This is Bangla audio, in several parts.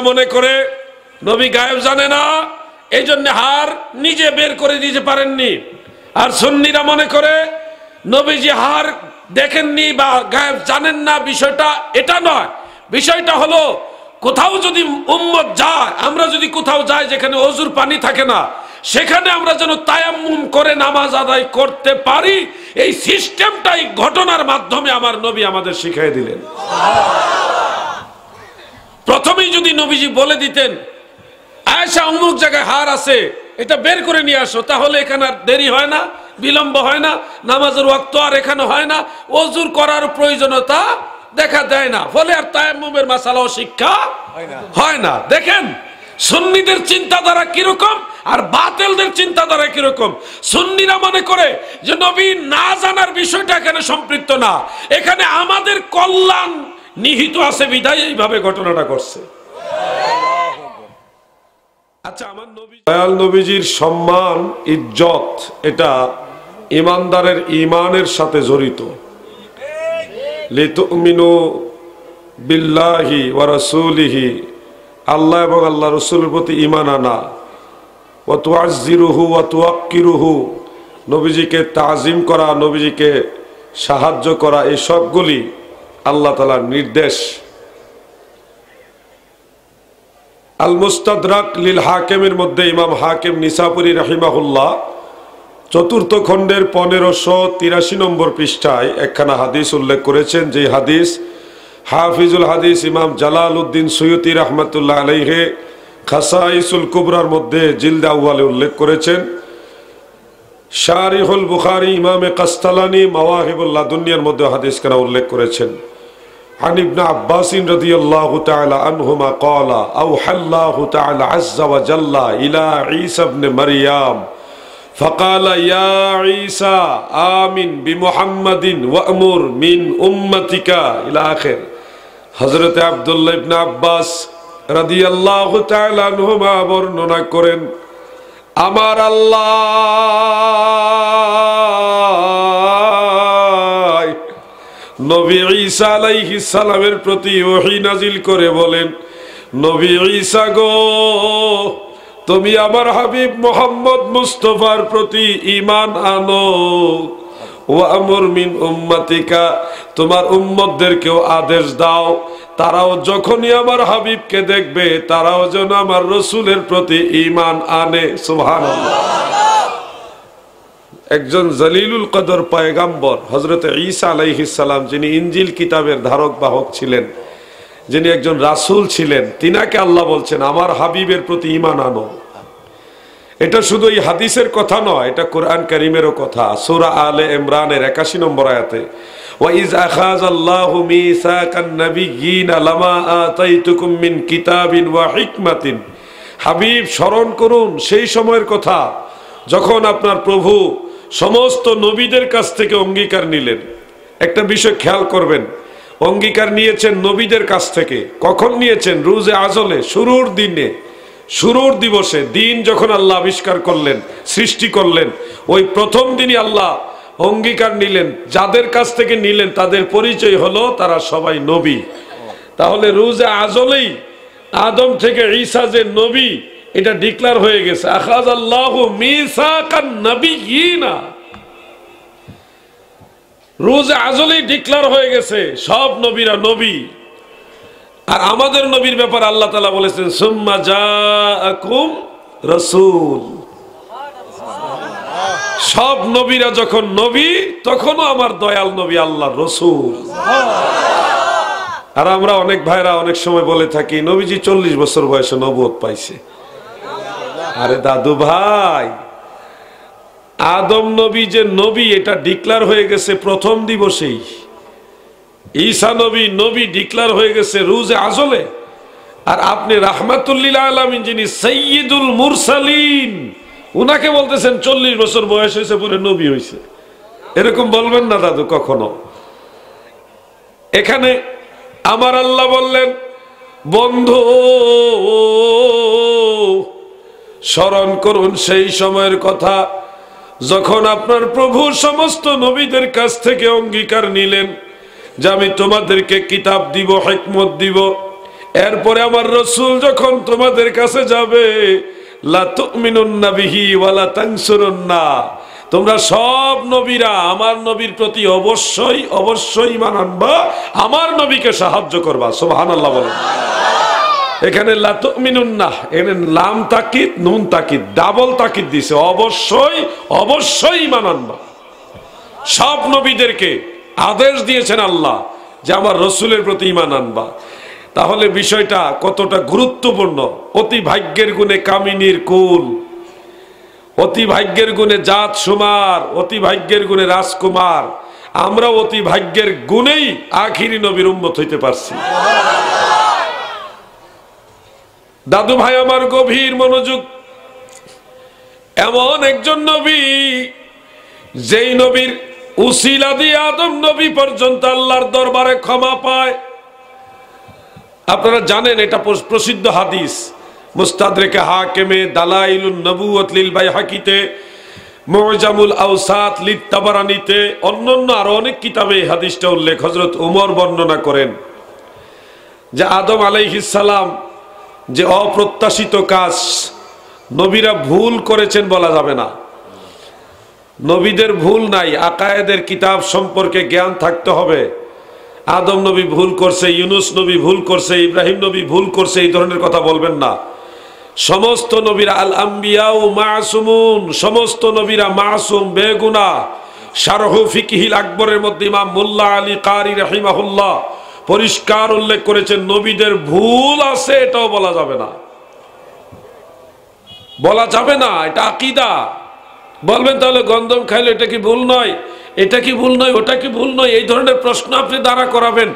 মনে করে নবী গায়েব জানে না, এই জন্য হার নিজে বের করে দিতে পারেননি। আর সুন্নিরা মনে করে নবীজি হার দেখেননি বা গায়েব জানেন না। বিষয়টা এটা নয়, বিষয়টা হলো কোথাও যদি উম্মত যায়, আমরা যদি কোথাও যাই যেখানে ওযুর পানি থাকে না, সেখানে আমরা যেন তায়াম্মুম করে নামাজ আদায় করতে পারি, এই সিস্টেমটাই ঘটনার মাধ্যমে আমার নবী আমাদের শিখিয়ে দিলেন। প্রথমেই যদি নবীজি বলে দিতেন আয়েশা অমুক জায়গায় হার আছে, এটা বের করে নিয়ে আসো, তাহলে এখানে আর দেরি হয় না, বিলম্ব হয় না, নামাজের ওয়াক্ত আর এখানে হয় না, ওযুর করার প্রয়োজনীয়তা দেখা দেয় না, ফলে আর তায়াম্মুমের মাসালাও শিক্ষা হয় না। দেখেন সুন্নিদের চিন্তাধারা কিরকম আর বাতিলদের চিন্তাধারা কিরকম। সুন্নিরা মনে করে যে নবী না জানার বিষয়টা এখানে সম্পৃক্ত না, এখানে আমাদের কল্যাণ নিহিত আছে বিধায় এইভাবে ঘটনাটা করছে। আচ্ছা, আমার নবী দয়াল নবীজির সম্মান ইজ্জত এটা ইমানদারের ইমানের সাথে জড়িত। লিতুমিনু বিল্লাহি ওয়া রাসূলিহি, আল্লাহ এবং আল্লাহ রাসূলের প্রতি ঈমান আনা, ওয়া তুআজ্জিরুহু ওয়া তুওয়াক্কিরুহু, নবীজিকে তাজিম করা, নবীজিকে সাহায্য করা, এই সবগুলি আল্লাহ তাআলার নির্দেশ। আল মুস্তাদরাক লিল হাকিমের মধ্যে ইমাম হাকিম নিসাপুরি রাহিমাহুল্লাহ চতুর্থ খণ্ডের 1583 নম্বর পৃষ্ঠায় একখানা হাদিস উল্লেখ করেছেন, যে হাদিস হাফিজুল হাদিস ইমাম জালালউদ্দিন সুয়ুতি রাহমাতুল্লাহ আলাইহি খাসাইসুল কুবরার মধ্যে জিলদ আউয়ালে উল্লেখ করেছেন। শারিহুল বুখারী ইমামে কাস্তালানি মাওয়াহিবুল লাদুনিয়ার মধ্যে হাদিস কেন উল্লেখ করেছেন। عن ابن عباس رضي الله تعالى عنهما قال أوحى الله تعالى عز وجل إلى عيسى ابن مريم فقال يا عيسى آمن بمحمد وأمر من أمتك إلى آخر। হযরত আব্দুল্লাহ ইবনে আব্বাস রাদিয়াল্লাহু তাআলা আনহুমা বর্ণনা করেন, আমার আল্লাহ নবী ঈসা আলাইহিস সালামের প্রতি ওহী নাজিল করে বলেন, নবী ঈসা গো, তুমি আমার হাবিব মুহাম্মদ মুস্তাফার প্রতি ঈমান আনো, ওয়া আমর মিন উম্মতিকা, তোমার উম্মতদেরকেও আদেশ দাও, তারাও যখনই আমার হাবিবকে দেখবে তারাও যেন আমার রাসূলের প্রতি ঈমান আনে। সুবহানাল্লাহ। একজন জলিলুল কদর পয়গম্বর হযরত ঈসা আলাইহিস সালাম, যিনি ইনজিল কিতাবের ধারক বাহক ছিলেন, যিনি একজন রাসূল ছিলেন, তিনাকে আল্লাহ বলছেন আমার হাবিবের প্রতি ঈমান আনো। এটা শুধু এই হাদিসের কথা নয়, এটা কোরআন কারীমেরও কথা। সূরা আলে ইমরানের 81 নম্বর আয়াতে ওয়া ইজ আখাযাল্লাহু মিসাকান নাবিয়্যিনা লামা আতাইতুকুম মিন কিতাবিন ওয়া হিকমাতিন, হাবিব স্মরণ করুন সেই সময়ের কথা যখন আপনার প্রভু সমস্ত নবীদের কাছ থেকে অঙ্গীকার নিলেন। একটা বিষয় খেয়াল করবেন, অঙ্গীকার নিয়েছেন নবীদের কাছ থেকে। কখন নিয়েছেন? রোজে আজলে, শুরুর দিনে, শুরুর দিবসে, দিন যখন আল্লাহ আবিষ্কার করলেন, সৃষ্টি করলেন, ওই প্রথম দিনই আল্লাহ অঙ্গীকার নিলেন। যাদের কাছ থেকে নিলেন তাদের পরিচয় হলো তারা সবাই নবী। তাহলে রোজে আজলেই আদম থেকে ঈসা যে নবী, এটা ডিক্লার হয়ে গেছে। আখাযাল্লাহু মিসাকান নাবিয়্যিনা, রোজে আজলেই ডিক্লার হয়ে গেছে সব নবীরা নবী। আর আমাদের নবীর ব্যাপারে আল্লাহ তাআলা বলেছেন সুম্মা জাআকুম রাসূল, সব নবীরা যখন নবী তখনও আমার দয়াল নবী আল্লাহর রাসূল। আর আমরা অনেক ভাইরা অনেক সময় বলে থাকি নবীজি 40 বছর বয়সে নবুয়ত পাইছে। আরে দাদু ভাই, আদম নবী যে নবী এটা ডিক্লার হয়ে গেছে প্রথম দিবসেই। ঈসা নবী নবী ডিক্লার হয়ে গেছে রোজে আজলে। আর আপনি রাহমাতুল লিল আলামিন যিনি সাইয়্যিদুল মুরসালিন, উনাকে বলতেছেন 40 বছর বয়স হয়েছে পরে নবী হয়েছে। এরকম বলবেন না দাদু কখনো। এখানে আমার আল্লাহ বললেন, বন্ধু স্মরণ করুন সেই সময়ের কথা যখন আপনার প্রভু সমস্ত নবীদের কাছ থেকে অঙ্গীকার নিলেন যে আমি তোমাদেরকে কিতাব দিব, হিকমত দিব, এরপরে আমার রসুল যখন তোমাদের কাছে যাবে লা তুমিনুন্না বিহি ওয়ালা তানসুরুন্না, তোমরা সব নবীরা আমার নবীর প্রতি অবশ্যই অবশ্যই ঈমান আনবা, আমার নবীকে সাহায্য করবা। সুবহানাল্লাহ বলেন। এখানে লা তুমিনুন্না, এখানে লাম তাকিদ নুন তাকিদ, ডাবল তাকিদ দিছে, অবশ্যই অবশ্যই ঈমান আনবা। সব নবীদেরকে আদেশ দিয়েছেন আল্লাহ যে আমার রসুলের প্রতি ঈমান আনবা। তাহলে বিষয়টা কতটা গুরুত্বপূর্ণ। অতি ভাগ্যের গুণে কামিনীর কুল, অতি ভাগ্যের গুণে জাত সুমার, অতি ভাগ্যের গুণে রাজকুমার। আমরা অতি ভাগ্যের গুণেই আখিরি নবীর উম্মত হইতে পারছি। দাদু ভাই আমার গভীর মনোযোগ, এমন একজন নবী যেই নবীর উসিলা দিয়ে আদম নবী পর্যন্ত আল্লাহর দরবারে ক্ষমা পায়। আপনারা জানেন এটা প্রসিদ্ধ হাদিস, মুস্তাদরেকে হাকিমে, দালাইলুন নবুওয়াত লিল বাইহাকিতে, মুজামুল আওসাত লিত তাবারানিতে, অন্যান্য আরো অনেক কিতাবে এই হাদিসটা উল্লেখ। হযরত ওমর বর্ণনা করেন যে আদম আলাইহিস সালাম যে অপ্রত্যাশিত কাজ, নবীরা ভুল করেছেন বলা যাবে না, নবীদের ভুল নাই, আকায়েদের কিতাব সম্পর্কে জ্ঞান থাকতে হবে। আদম নবী ভুল করছে, ইউনুস নবী ভুল করছে, ইব্রাহিম নবী ভুল করছে, এই ধরনের কথা বলবেন না। সমস্ত নবীরা আল আম্বিয়া ও মাসুমুন, সমস্ত নবীরা মাসুম বেগুনাহ। শারহু ফিকহিল আকবরের মধ্যে ইমাম মোল্লা আলী কারি রাহিমাহুল্লাহ পরিষ্কার উল্লেখ করেছেন নবীদের ভুল আছে, এটাও বলা যাবে না, বলা যাবে না, এটা আকীদা। বলবেন তাহলে গন্ধম খাইলে এটা কি ভুল নয়, এটা কি ভুল নয়, ওটা কি ভুল নয়, এই ধরনের প্রশ্ন আপনি দাঁড়া করাবেন।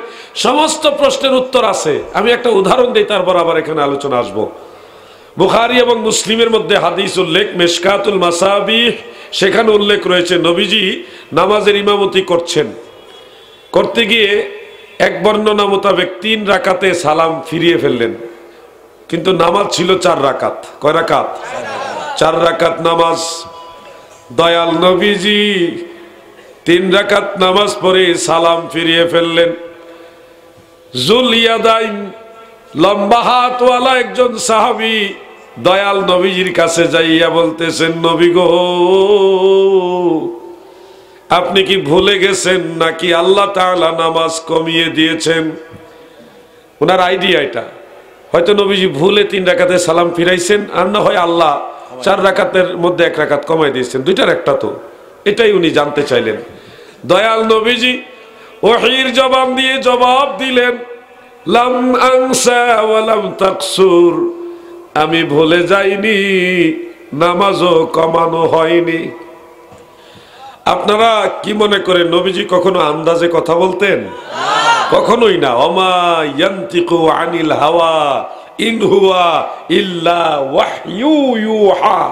সমস্ত প্রশ্নের উত্তর আছে। আমি একটা উদাহরণ দিই, তারপর আবার এখানে আলোচনা আসবো। বুখারী এবং মুসলিমের মধ্যে হাদিস উল্লেখ, মিশকাতুল মাসাবিহ, সেখানে উল্লেখ রয়েছে নবীজি নামাজের ইমামতি করছেন, করতে গিয়ে এক বর্ণনা মোতাবেক 3 রাকাতে সালাম ফিরিয়ে ফেললেন, কিন্তু নামাজ ছিল 4 রাকাত। কয় রাকাত? 4 রাকাত নামাজ। দয়াল নবীজি 3 রাকাত নামাজ পড়ে সালাম ফিরিয়ে ফেললেন। জুলিয়াদাইন, লম্বা হাতওয়ালা একজন সাহাবী দয়াল নবীজির কাছে যাইয়া বলতেছেন, নবী গো, আপনি কি ভুলে গেছেন নাকি আল্লাহ তাআলা নামাজ কমিয়ে দিয়েছেন? ওনার আইডিয়া এটা, হয়তো নবীজি ভুলে 3 রাকাতে সালাম ফিরাইছেন, আর না হয় আল্লাহ 4 রাকাতের মধ্যে 1 রাকাত কমাই দিয়েছেন, দুইটার একটা তো। এটাই উনি জানতে চাইলেন। দয়াল নবীজি ওহীর জবান দিয়ে জবাব দিলেন, লাম আনসা ওয়া লাম তাকসুর, আমি ভুলে যাইনি, নামাজও কমানো হয়নি। আপনারা কি মনে করেন নবীজি কখনো আন্দাজে কথা বলতেন? কখনোই না। ওমা ইয়ান্তিকু আনিল হাওয়া ইন হুয়া ইল্লা ওয়াহয়ু ইউহা।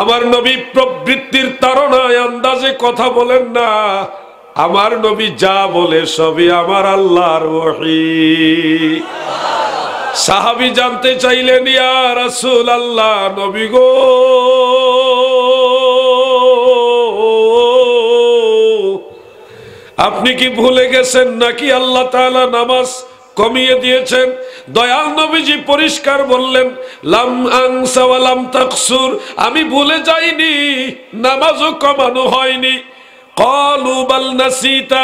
আমার নবী প্রবৃত্তির তাড়নায় আন্দাজে কথা বলেন না। আমার নবী যা বলে সবই আমার আল্লাহর ওহী। সাহাবী জানতে চাইলেন, ইয়া রাসূলুল্লাহ, নবী গো, আপনি কি ভুলে গেছেন নাকি আল্লাহ তাআলা নামাজ কমিয়ে দিয়েছেন? দয়াল নবীজি পরিষ্কার বললেন, লাম আনসা ওয়া লাম তাকসুর, আমি ভুলে যাইনি, নামাজও কমানো হয়নি। ক্বালু বাল নাসিতা,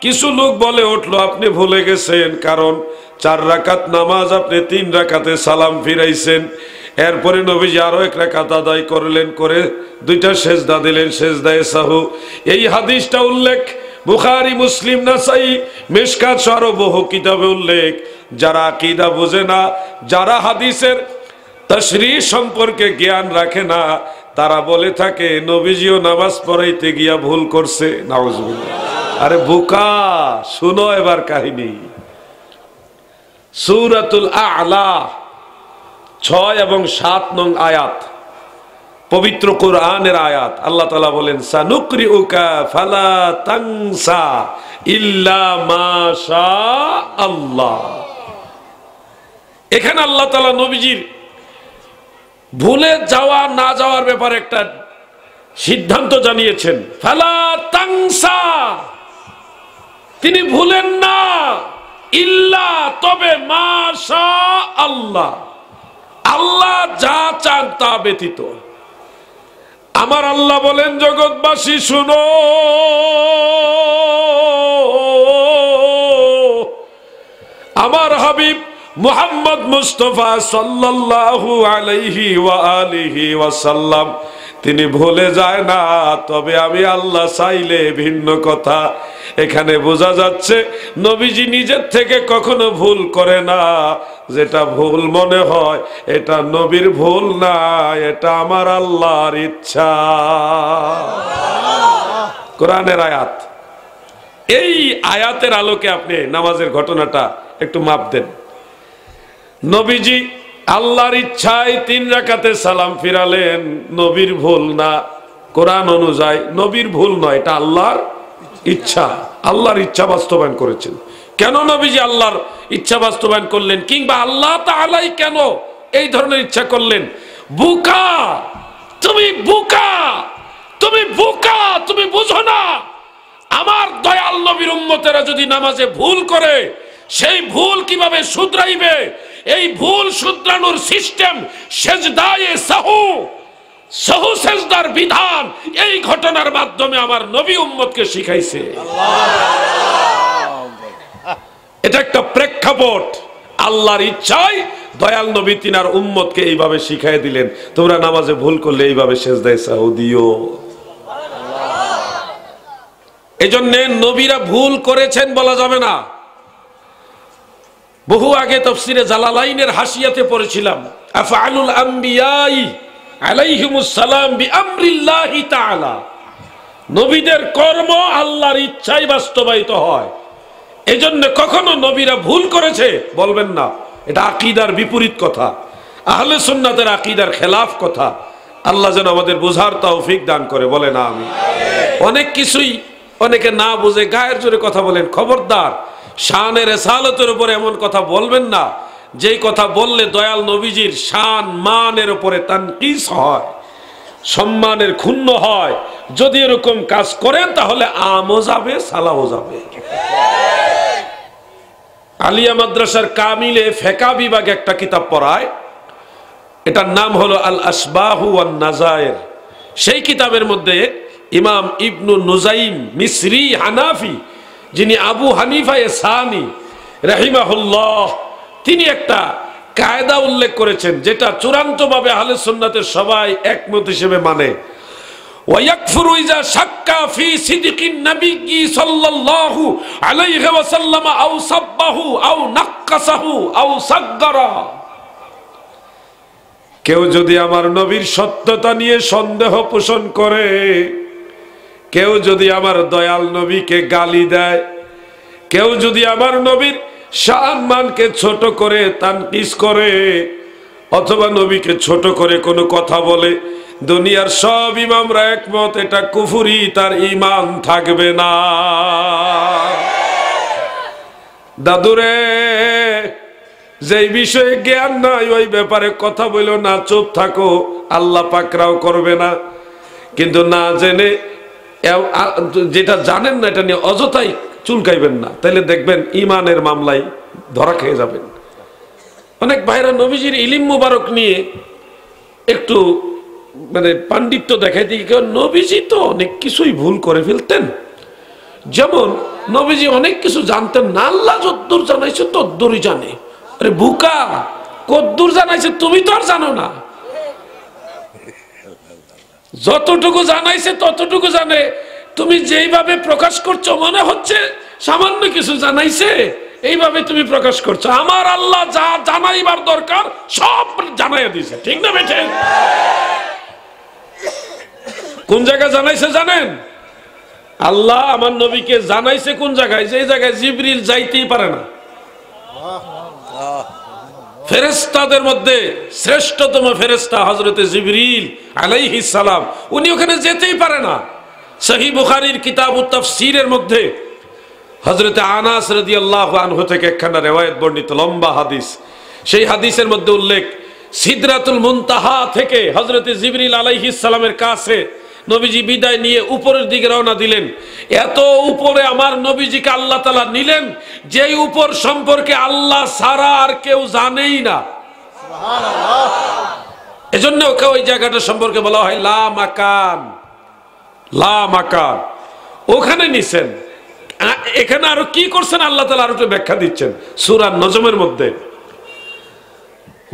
কিছু লোক বলে উঠলো, আপনি ভুলে গেছেন, কারণ 4 রাকাত নামাজ আপনি 3 রাকাতে সালাম ফিরাইছেন। এরপরে নবীজি আরো 1 রাকাত আদায় করলেন, করে 2টা সেজদা দিলেন, সেজদায়ে সাহু। এই হাদিসটা উল্লেখ বুখারী, মুসলিম, নাসাই, মিশকাত সহ আরো বহু কিতাবে উল্লেখ। যারা আকীদা বোঝে না, যারা হাদিসের তাশরীহ সম্পর্কে জ্ঞান রাখে না, তারা বলে থাকে নবীজিও নামাজ পড়াইতে গিয়া ভুল করছে। নাউজুবিল্লাহ। আরে বোকা, শুনো এবার কাহিনী। সূরাতুল আ'লা 6 এবং 7 নং আয়াত, পবিত্র কোরআনের আয়াত। আল্লাহ তাআলা বলেন, সানুকরিউকা ফালা তানসা ইল্লা মা শা আল্লাহ। এখানে আল্লাহ তাআলা নবীজির ভুলে যাওয়া না যাওয়ার ব্যাপারে একটা সিদ্ধান্ত জানিয়েছেন। ফালা তানসা, তিনি ভুলেন না, ইল্লা তবে মাশা আল্লাহ, আল্লাহ যা চান তা ব্যতীত। আমার আল্লাহ বলেন, জগৎবাসী শুনো, আমার হাবিব মুহাম্মদ মুস্তাফা সাল্লাল্লাহু আলাইহি ওয়া আলিহি ওয়াসাল্লাম তিনি ভুলে যায় না, তবে আমি আল্লাহ চাইলে ভিন্ন কথা। এখানে বোঝা যাচ্ছে নবীজি নিজের থেকে কখনো ভুল করে না। যেটা ভুল মনে হয় এটা নবীর ভুল না, এটা আমার আল্লাহর ইচ্ছা। কোরআনের আয়াত। এই আয়াতের আলোকে আপনি নামাজের ঘটনাটা একটু মাপ দেন। নবীজি আল্লাহর ইচ্ছায় 3 রাকাতে সালাম ফিরালেন, নবীর ভুল না। কোরআন অনুযায়ী নবীর ভুল নয়, এটা আল্লাহর ইচ্ছা। আল্লাহর ইচ্ছা বাস্তবায়ন করেছেন। কেন নবীজি আল্লাহর ইচ্ছা বাস্তবায়ন করলেন, কিংবা আল্লাহ তাআলাই কেন এই ধরনের ইচ্ছা করলেন? বুকা, তুমি বুকা, তুমি বুকা, তুমি বুঝো না আমার দয়াল নবীর উম্মতেরা যদি নামাজে ভুল করে সেই ভুল কিভাবে শুধরাইবে, এই ভুল শুধরানোর সিস্টেম সেজদায়ে সাহু, সাহু সেজদার বিধান এই ঘটনার মাধ্যমে আমার নবী উম্মতকে শিখাইছে। এটা একটা প্রেক্ষাপট। আল্লাহর ইচ্ছায় দয়াল নবী তিনার উম্মতকে এইভাবে শিখাই দিলেন, তোমরা নামাজে ভুল করলে এইভাবে সেজদায়ে সাহু দিও। এজন্য নবীরা ভুল করেছেন বলা যাবে না। বহু আগে তাফসীরে জালালাইনের হাসিয়াতে পড়েছিলাম, আফআলুল আম্বিয়াই আলাইহিমুস সালাম বিআমরিল্লাহি তাআলা, নবীদের কর্ম আল্লাহর ইচ্ছায় বাস্তবায়িত হয়। এজন্য কখনো নবীরা ভুল করেছে বলবেন না, এটা আকীদার বিপরীত কথা, আহলে সুন্নাতের আকীদার খেলাফ কথা। আল্লাহ যেন আমাদের বোঝার তৌফিক দান করে, বলে না আমি। অনেক কিছুই অনেকে না বুঝে গায়ের জোরে কথা বলেন। খবরদার, শানে রিসালাতের উপরে এমন কথা বলবেন না যেই কথা বললে দয়াল নবীজির শান মানের উপরে তানকিস হয়, সম্মানের ক্ষুণ্ণ হয়। যদি এরকম কাজ করেন তাহলে আমও যাবে, সালাও যাবে। আলিয়া মাদ্রাসার কামিলে ফিকহ বিভাগে একটা কিতাব পড়ায়, এটার নাম হলো আল আসবাহু ওয়ান নাজায়ের। সেই কিতাবের মধ্যে ইমাম ইবনু নুজাইম মিসরি হানাফি, যিনি আবু হানিফা সানি রাহিমাহুল্লাহ, তিনি একটা কায়দা উল্লেখ করেছেন যেটা চূড়ান্তভাবে আহলে সুন্নাতের সবাই একমত হিসেবে মানে। ওয়ায়াকফুরু ইজা শাক্কা ফি সিদকিন নবী সাল্লাল্লাহু আলাইহি ওয়াসাল্লাম আও সাব্বাহু আও নাক্কাসাহু আও সাগগারা। কেউ যদি আমার নবীর সত্যতা নিয়ে সন্দেহ পোষণ করে, কেউ যদি আমার দয়াল নবীকে গালি দেয়, কেউ যদি আমার নবীর সম্মানকে ছোট করে তানকিস করে, অথবা নবীকে ছোট করে কোনো কথা বলে, দুনিয়ার সব ইমামরা একমত এটা কুফরি, তার ঈমান থাকবে না। দাদুরে, যেই বিষয়ে জ্ঞান নাই ওই ব্যাপারে কথা বলো না, চুপ থাকো, আল্লাহ পাকরাও করবে না। কিন্তু না জেনে যেটা জানেন না এটা নিয়ে অযথাই চুলকাইবেন না, তাইলে দেখবেন ঈমানের মামলায় ধরা খেয়ে যাবেন। অনেক ভাইরা নবীজির ইলম মুবারক নিয়ে একটু মানে পাণ্ডিত্য দেখাইতে গিয়ে নবীজি তো অনেক কিছুই ভুল করে ফেলতেন। যেমন নবীজি অনেক কিছু জানতেন না, আল্লাহ যদ্দূর জানাইছে তদ্দূরই জানে। আরে বুকা, কদ্দূর জানাইছে তুমি তো আর জানো না। যতটুকু জানাইছে ততটুকু জানে। তুমি যেইভাবে প্রকাশ করছো মনে হচ্ছে সামান্য কিছু জানাইছে, এইভাবে তুমি প্রকাশ করছো। আমার আল্লাহ যা জানাইবার দরকার সব জানাইয়া দিয়েছে, ঠিক না বেঠে? কোন জায়গায় জানাইছে জানেন? আল্লাহ আমার নবীকে জানাইছে কোন জায়গায়? যে জায়গায় জিবরিল যাইতেই পারে না। ফেরেশতাদের মধ্যে শ্রেষ্ঠতম ফেরেশতা হযরতে জিবরিল আলাইহিস সালাম, উনি ওখানে যেতেই পারে না। সহিহ বুখারীর কিতাবুত তাফসীরের মধ্যে হযরতে আনাস রাদিয়াল্লাহু আনহু থেকে একখানা riwayat বর্ণিত, লম্বা হাদিস। সেই হাদিসের মধ্যে উল্লেখ, সিদরাতুল মুনতাহা থেকে হযরতে জিবরিল আলাইহিস সালামের কাছে নবীজি বিদায় নিয়ে উপরের দিকে রওনা দিলেন। এত উপরে আমার নবীজিকে আল্লাহ তাআলা নিলেন, যেই উপর সম্পর্কে আল্লাহ ছাড়া আর কেউ জানেই না। সুবহানাল্লাহ। এজন্য ওকে ওই জায়গাটা সম্পর্কে বলা হয় লা মাকান, লা মাকান। ওখানে নিছেন। এখানে আরো কি করছেন আল্লাহ তাআলা আরো একটু ব্যাখ্যা দিচ্ছেন সূরা নজমের মধ্যে।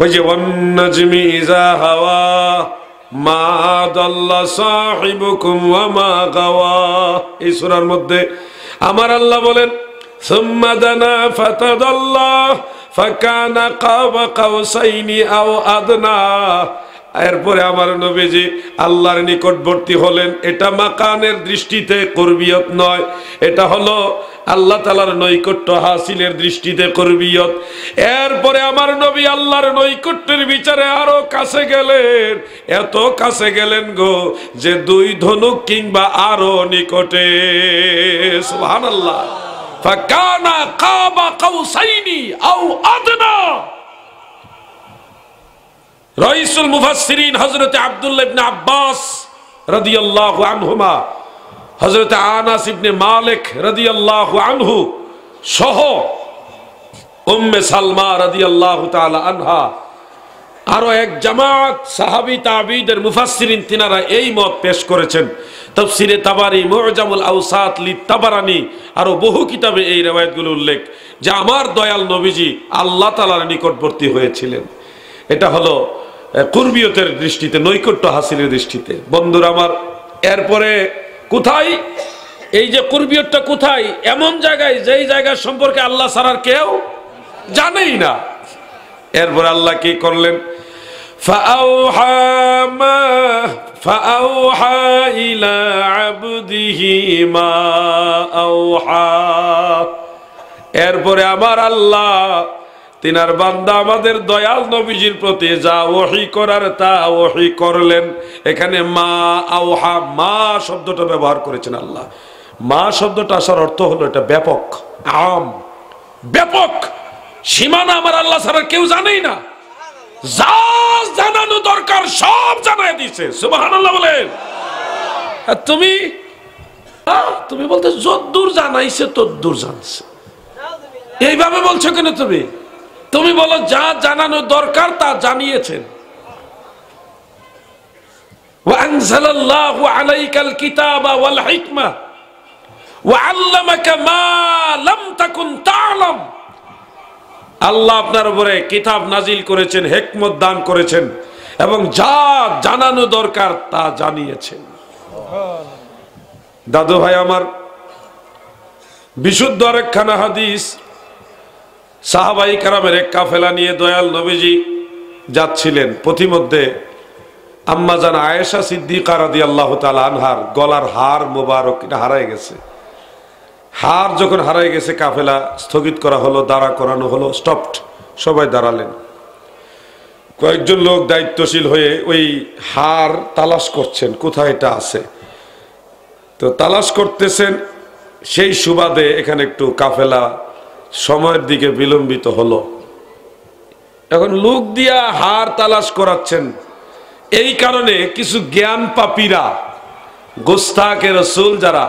ওই যে ওয়ান নাজমি ইযা হাওয়া মা দাল্লা সাহিবুকুম ওয়া মা গাওয়া, এই সূরার মধ্যে আমার আল্লাহ বলেন সুম্মা দানা ফাতাদাল্লা ফাকানা কাবা কাউসাইনি আও আদনা। এরপরে আমার নবীজি আল্লাহর নিকটবর্তী হলেন। এটা মাকানের দৃষ্টিতে কুরবিয়ত নয়, এটা হলো আল্লাহ তাআলার নৈকট্য হাসিলের দৃষ্টিতে কুরবিয়ত। এরপরে আমার নবী আল্লাহর নৈকট্যের বিচারে আরো কাছে গেলেন। এত কাছে গেলেন গো যে দুই ধনুক কিংবা আরো নিকটে। সুবহানাল্লাহ। ফাকানা কাবা কাউসাইনি আও আদনা। রাইসুল মুফাসসিরিন হযরত আব্দুল্লাহ ইবনে আব্বাস রাদিয়াল্লাহু আনহুমা, হযরত আনাস ইবনে মালিক রাদিয়াল্লাহু আনহু সহ উম্মে সালমা রাদিয়াল্লাহু তাআলা আনহা আরো এক জামাত সাহাবী তাবিঈদের মুফাসসিরিন তিনারা এই মত পেশ করেছেন। তাফসিরে তাবারি, মুআজামুল আওসাত লিতাবারানি আরো বহু কিতাবে এই riwayatগুলো উল্লেখ যে আমার দয়াল নবীজি আল্লাহ তাআলার নিকটবর্তী হয়েছিলেন। এটা হলো কুরবিয়তের দৃষ্টিতে, নৈকট্য হাসিলের দৃষ্টিতে। বন্ধুরা আমার, এরপরে কোথায় এই যে কুরবিয়তটা কোথায়? এমন জায়গায় যেই জায়গা সম্পর্কে আল্লাহ ছাড়া কেউ জানেই না। এরপর আল্লাহ কি করলেন? ফাআউহা ইলা আবদিহি মা আওহা। এরপরে আমার আল্লাহ তিনার বান্দা আমাদের দয়াল নবীজির প্রতি যা ওহী করার তা ওহী করলেন। এখানে মা আওহা, মা শব্দটা ব্যবহার করেছেন আল্লাহ। মা শব্দটা আসার অর্থ হলো এটা ব্যাপক, আম, ব্যাপক সীমানা আমার আল্লাহ ছাড়া কেউ জানেই না। যা জানানো দরকার সব জানায় দিছে। সুবহানাল্লাহ বলেন। আর তুমি বলতে যদ্দূর জানাইছে তদ্দূর জানছে, এইভাবে বলছো কেন? তুমি বলো যা জানানো দরকার তা জানিয়েছেন। ওয়া আনজালাল্লাহু আলাইকাল কিতাবা ওয়াল হিকমা ওয়া আল্লামাকা মা লাম তাকুন তা'লাম। আল্লাহ আপনার উপরে কিতাব নাজিল করেছেন, হিকমত দান করেছেন এবং যা জানানো দরকার তা জানিয়েছেন। দাদু ভাই আমার, বিশুদ্ধ আরেকখানা হাদিস, সাহাবাই কারামের এক কাফেলা নিয়ে দয়াল নবীজি যাচ্ছিলেন। পথিমধ্যে আম্মা জান আয়েশা সিদ্দিকা রাদিয়াল্লাহু তাআলা আনহার গলার হার মোবারক এটা হারায় গেছে। হার যখন হারায় গেছে কাফেলা স্থগিত করা হলো, দাঁড়া করানো হলো, স্টপড, সবাই দাঁড়ালেন। কয়েকজন লোক দায়িত্বশীল হয়ে ওই হার তালাশ করছেন কোথায় এটা আছে। তো তালাশ করতেছেন, সেই সুবাদে এখানে একটু কাফেলা সময়ের দিকে বিলম্বিত হলো। এখন লোক দিয়া হার তালাশ করাচ্ছেন। এই কারণে কিছু জ্ঞান পাপীরা, গোস্তাকে রাসূল যারা,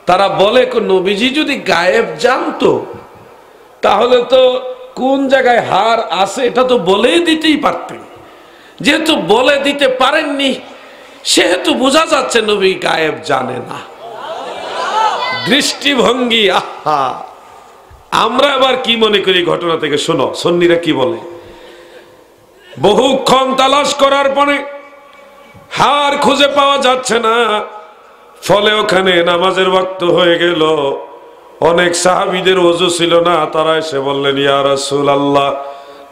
তারা বলে নবীজি যদি গায়েব জানতো তাহলে তো কোন জায়গায় হার আছে এটা তো বলেই দিতেই পারতেন। যেহেতু বলে দিতে পারেননি সেহেতু বোঝা যাচ্ছে নবী গায়েব জানে না। দৃষ্টিভঙ্গি। আহা, আমরা আবার কি মনে করি ঘটনা থেকে? শোনো, সুন্নিরা কি বলে। বহুক্ষণ তালাশ করার পরে হার খুঁজে পাওয়া যাচ্ছে না, ফলে ওখানে নামাজের ওয়াক্ত হয়ে গেল। অনেক সাহাবীদের ওযু ছিল না, তারা এসে বললেন ইয়া রাসূলুল্লাহ,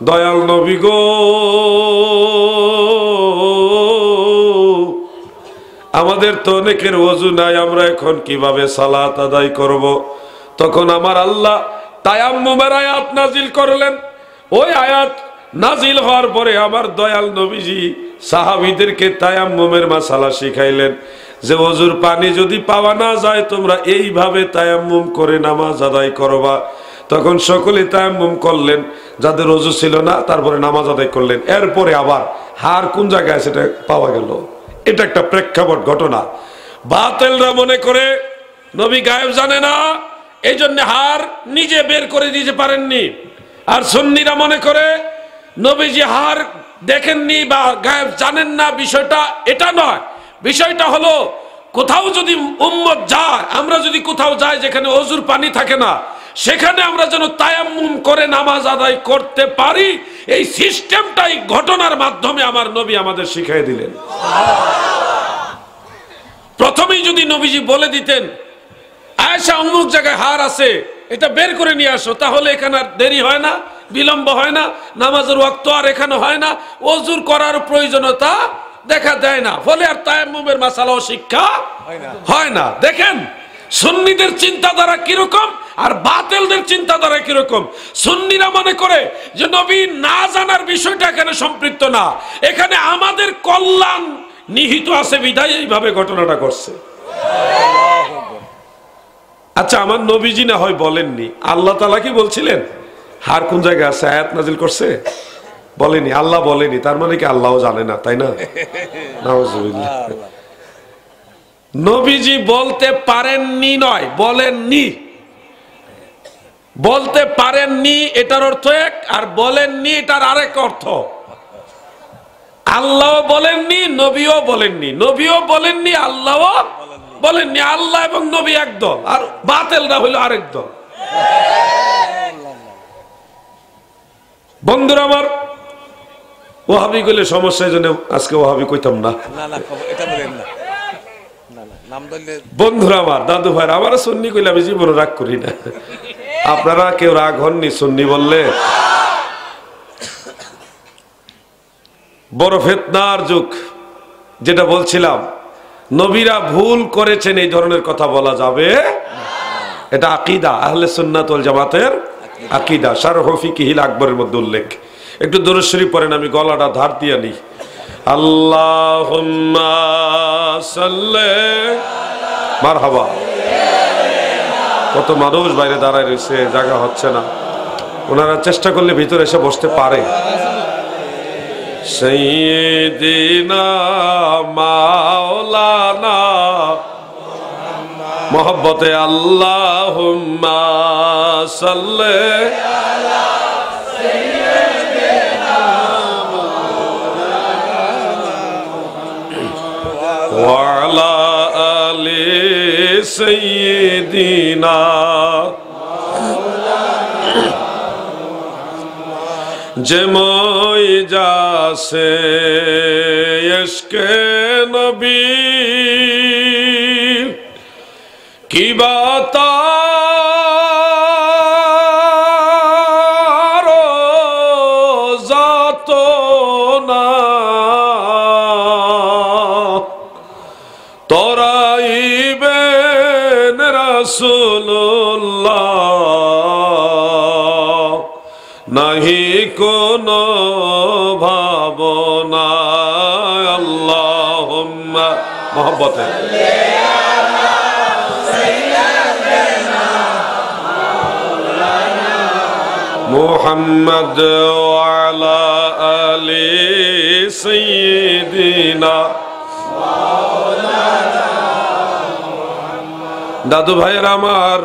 দয়াল নবী গো, আমাদের তো অনেকের ওযু নাই, আমরা এখন কিভাবে সালাত আদায় করব? তখন আমার আল্লাহ তায়াম্মুমের আয়াত নাজিল করলেন। ওই আয়াত নাজিল হওয়ার পরে আমার দয়াল নবীজি সাহাবীদেরকে তায়াম্মুমের মাসালা শিখাইলেন যে ওযুর পানি যদি পাওয়া না যায় তোমরা এইভাবে তায়াম্মুম করে নামাজ আদায় করবা। তখন সকলে তায়াম্মুম করলেন, যাদের ওযু ছিল না, তারপরে নামাজ আদায় করলেন। এরপরে আবার হার কোন জায়গায় সেটা পাওয়া গেল, এটা একটা প্রেক্ষাপট ঘটনা। বাতিলরা মনে করে নবী গায়েব জানে না, এই জন্য হার নিজে বের করে দিতে পারেননি। আর সুন্নিরা মনে করে নবীজি হার দেখেননি বা গায়েব জানেন না। বিষয়টা এটা নয়, বিষয়টা হলো কোথাও যদি উম্মত যায়, আমরা যদি কোথাও যাই যেখানে অজুর পানি থাকে না, সেখানে আমরা যেন তায়াম্মুম করে নামাজ আদায় করতে পারি, এই সিস্টেমটাই ঘটনার মাধ্যমে আমার নবী আমাদের শিখিয়ে দিলেন। প্রথমেই যদি নবীজি বলে দিতেন আয়েশা অমুক জায়গায় হার আছে, এটা বের করে নিয়ে আসো, তাহলে এখানে আর দেরি হয় না, বিলম্ব হয় না, নামাজের ওয়াক্ত আর এখানে হয় না, ওযুর করার প্রয়োজনীয়তা দেখা দেয় না, ফলে আর তায়াম্মুমের মাসালাও শিক্ষা হয় না। দেখেন সুন্নিদের চিন্তাধারা কিরকম আর বাতিলদের চিন্তাধারা কিরকম। সুন্নিরা মনে করে যে নবী না জানার বিষয়টা এখানে সম্পৃক্ত না, এখানে আমাদের কল্যাণ নিহিত আছে বিধায় এইভাবে ঘটনাটা করছে। আচ্ছা, আমার নবীজি না হয় বলেননি, আল্লাহ তাআলা কি বলছিলেন? হার কোন জায়গায় আছে আয়াত নাজিল করছে? বলেনি, আল্লাহ বলেনি, তার মানে কি আল্লাহও জানে না, তাই না? নাউজুবিল্লাহ। নবীজি বলতে পারেননি নয়, বলেননি। বলতে পারেননি এটার অর্থ এক, আর বলেননি এটার আরেক অর্থ। আল্লাহও বলেননি, নবীও বলেননি, নবীও বলেননি, আল্লাহও বলেননি। আল্লাহ এবং নবী এক দল, আর বাতিলরা হইল আরেক দল। বন্ধুরা আমার, ওয়াহাবি কইলে সমস্যা, এই জন্য আজকে ওয়াহাবি কইতাম না। বন্ধুরা আমার, দাদু ভাই, আমার সুন্নি কইলে আমি জীবনে রাগ করি না। আপনারা কেউ রাগ হননি সুন্নি বললে? বড় ফিতনার যুগ, যেটা বলছিলাম, নবীরা ভুল করেছেন এই ধরনের কথা বলা যাবে। এটা আকীদা, আহলে সুন্নাত ওয়াল জামাতের আকীদা, শারহ ফিকহিল আকবরের মধ্যে উল্লেখ। একটু দরুদ শরীফ পড়েন, আমি গলাটা ধার দিয়ে নিই। আল্লাহুম্মা সাল্লি মারহাবা। কত মানুষ বাইরে দাঁড়ায় রয়েছে, জায়গা হচ্ছে না, ওনারা চেষ্টা করলে ভিতরে এসে বসতে পারে। সাইয়্যিদিনা মাওলানা মোহাব্বতে আল্লাহুম্মা সাল্লি আলা সাইয়্যিদিনা ওয়া আলা আলি সাইয়্যিদিনা যেমই যাসে ইশকে নবী কি বাতার যত না তরাইবেন রাসূলুল্লাহ নাহি কোনো ভাবনা। আল্লাহুম্মা মোহাব্বতে মুহাম্মদ ওয়া আলা আলি সাইয়্যিদিনা। দাদু ভাইয়ের আমার,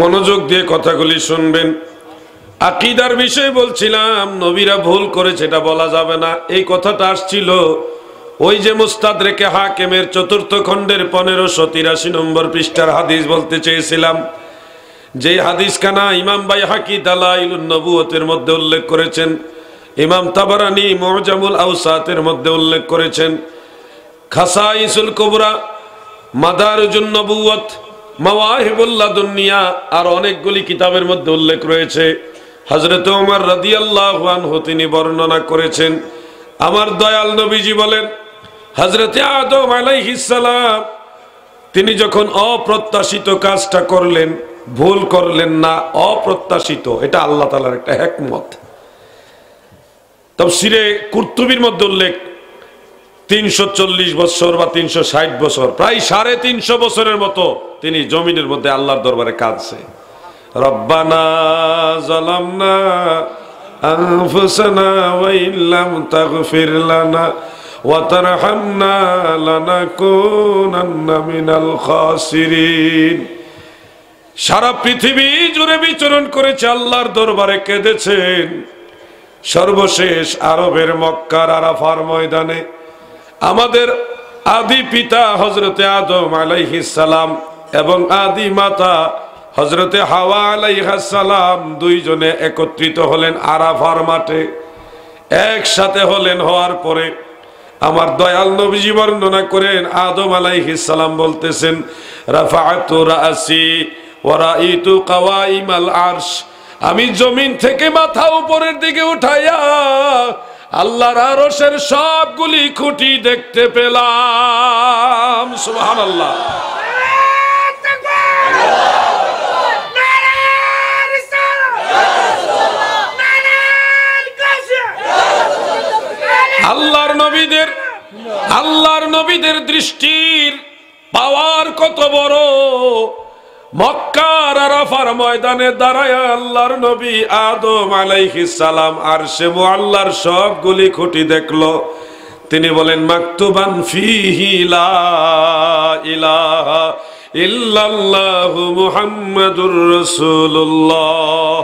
মনোযোগ দিয়ে কথাগুলি শুনবেন। আকীদার বিষয়ে বলছিলাম, নবীরা ভুল করেছে এটা বলা যাবে না। এই কথাটা আসছিল ওই যে মুস্তাদরেকে হাকিমের ৪র্থ খণ্ডের 1583 নম্বর পৃষ্ঠার হাদিস বলতে চেয়েছিলাম। যে হাদিসখানা ইমাম বাইহাকি দালাইলুন নবুয়তের মধ্যে উল্লেখ করেছেন, ইমাম তাবারানী মুআজামুল আওসাতের মধ্যে উল্লেখ করেছেন, খাসাইসুল কুবরা, মাদারিজুন নবুয়ত, মাওয়াহিবুল লাদুনিয়া, আর অনেকগুলি কিতাবের মধ্যে উল্লেখ রয়েছে। হযরত ওমর রাদিয়াল্লাহু আনহু তিনি বর্ণনা করেছেন, আমার দয়াল নবীজি বলেন, হযরত আদম আলাইহিস সালাম তিনি যখন অপ্রত্যাশিত কাজটা করলেন, ভুল করলেন না, অপ্রত্যাশিত, এটা আল্লাহ তাআলার একটা হিকমত। তাফসীরে কুরতুবীর মধ্যে উল্লেখ, 340 বছর বা 360 বছর, প্রায় 350 বছরের মতো তিনি জমিনের মধ্যে আল্লাহর দরবারে কাঁদছে। রব্বানা যালামনা আনফুসানা ওয়া ইল্লাম তাগফির লানা ওয়া তারহামনা লানাকুনান্না মিনাল খাসিরিন। সারা পৃথিবী জুড়ে বিচরণ করেছে, আল্লাহর দরবারে কেঁদেছেন। সর্বশেষ আরবের মক্কার আরাফার ময়দানে আমাদের আদি পিতা হযরতে আদম আলাইহিস সালাম এবং আদি মাতা হযরতে হাওয়া আলাইহাস সালাম দুইজনে একত্রিত হলেন আরাফার মাঠে, একসাথে হলেন। হওয়ার পরে আমার দয়াল নবীজি বর্ণনা করেন, আদম আলাইহিস সালাম বলতেছেন, রাফাআতু রাসি ওয়া রাআইতু কাওয়াইমাল আরশ, আমি জমিন থেকে মাথা উপরের দিকে উঠাইয়া আল্লাহর আরশের সবগুলি খুঁটি দেখতে পেলাম। সুবহানাল্লাহ। আল্লাহর নবীদের দৃষ্টির পাওয়ার কত বড়। মক্কার আরাফার ময়দানে দাঁড়ায় আল্লাহর নবী আদম আলাইহিস সালাম আরশে মুআল্লার সবগুলি খুঁটি দেখলো। তিনি বলেন, মাকতুবান ফিহি লা ইলাহা ইল্লাল্লাহু মুহাম্মাদুর রাসূলুল্লাহ